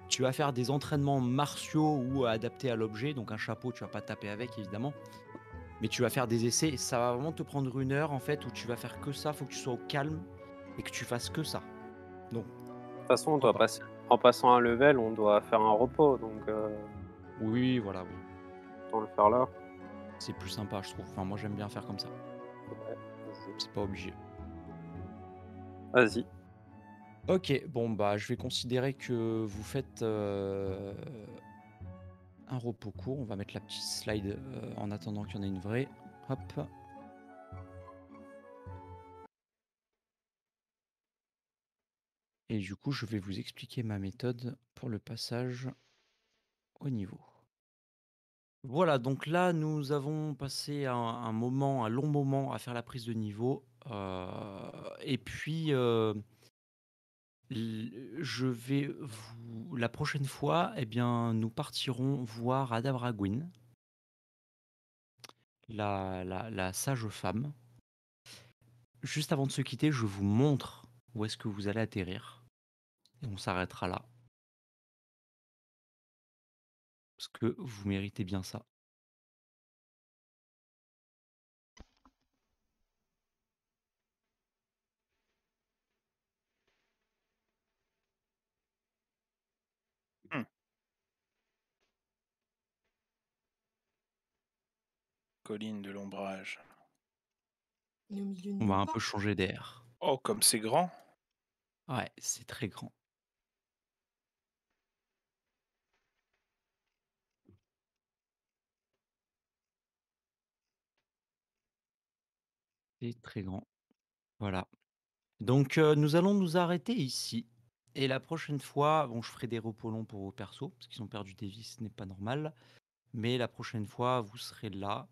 Tu vas faire des entraînements martiaux ou adaptés à l'objet. Donc un chapeau, tu vas pas taper avec évidemment. Mais tu vas faire des essais. Et ça va vraiment te prendre 1 heure en fait où tu vas faire que ça. Faut que tu sois au calme et que tu fasses que ça. Donc. De toute façon, on doit passer. En passant un level, on doit faire un repos. Donc. Oui, voilà, oui. Autant le faire là. C'est plus sympa, je trouve. Enfin, moi, j'aime bien faire comme ça. Ouais, c'est pas obligé. Vas-y. Ok, bon bah je vais considérer que vous faites un repos court. On va mettre la petite slide en attendant qu'il y en ait une vraie. Hop. Et du coup, je vais vous expliquer ma méthode pour le passage au niveau. Voilà, donc là, nous avons passé un long moment à faire la prise de niveau. Et puis... je vais la prochaine fois, eh bien, nous partirons voir Adabra Gwyn, la sage femme. Juste avant de se quitter, je vous montre où est-ce que vous allez atterrir. Et on s'arrêtera là. Parce que vous méritez bien ça. colline de l'ombrage. On est au milieu de On va nulle un part. peu changer d'air. Oh, comme c'est grand! Ouais, c'est très grand. C'est très grand. Voilà. Donc, nous allons nous arrêter ici. Et la prochaine fois, bon, je ferai des repos longs pour vos persos, parce qu'ils ont perdu des vies, ce n'est pas normal. Mais la prochaine fois, vous serez là,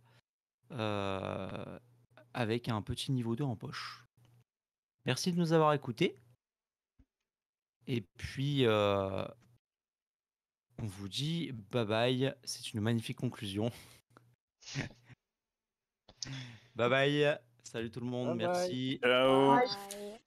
avec un petit niveau 2 en poche. Merci de nous avoir écoutés. Et puis, on vous dit bye bye. C'est une magnifique conclusion. Bye bye. Salut tout le monde, Bye bye. merci. Ciao! Bye.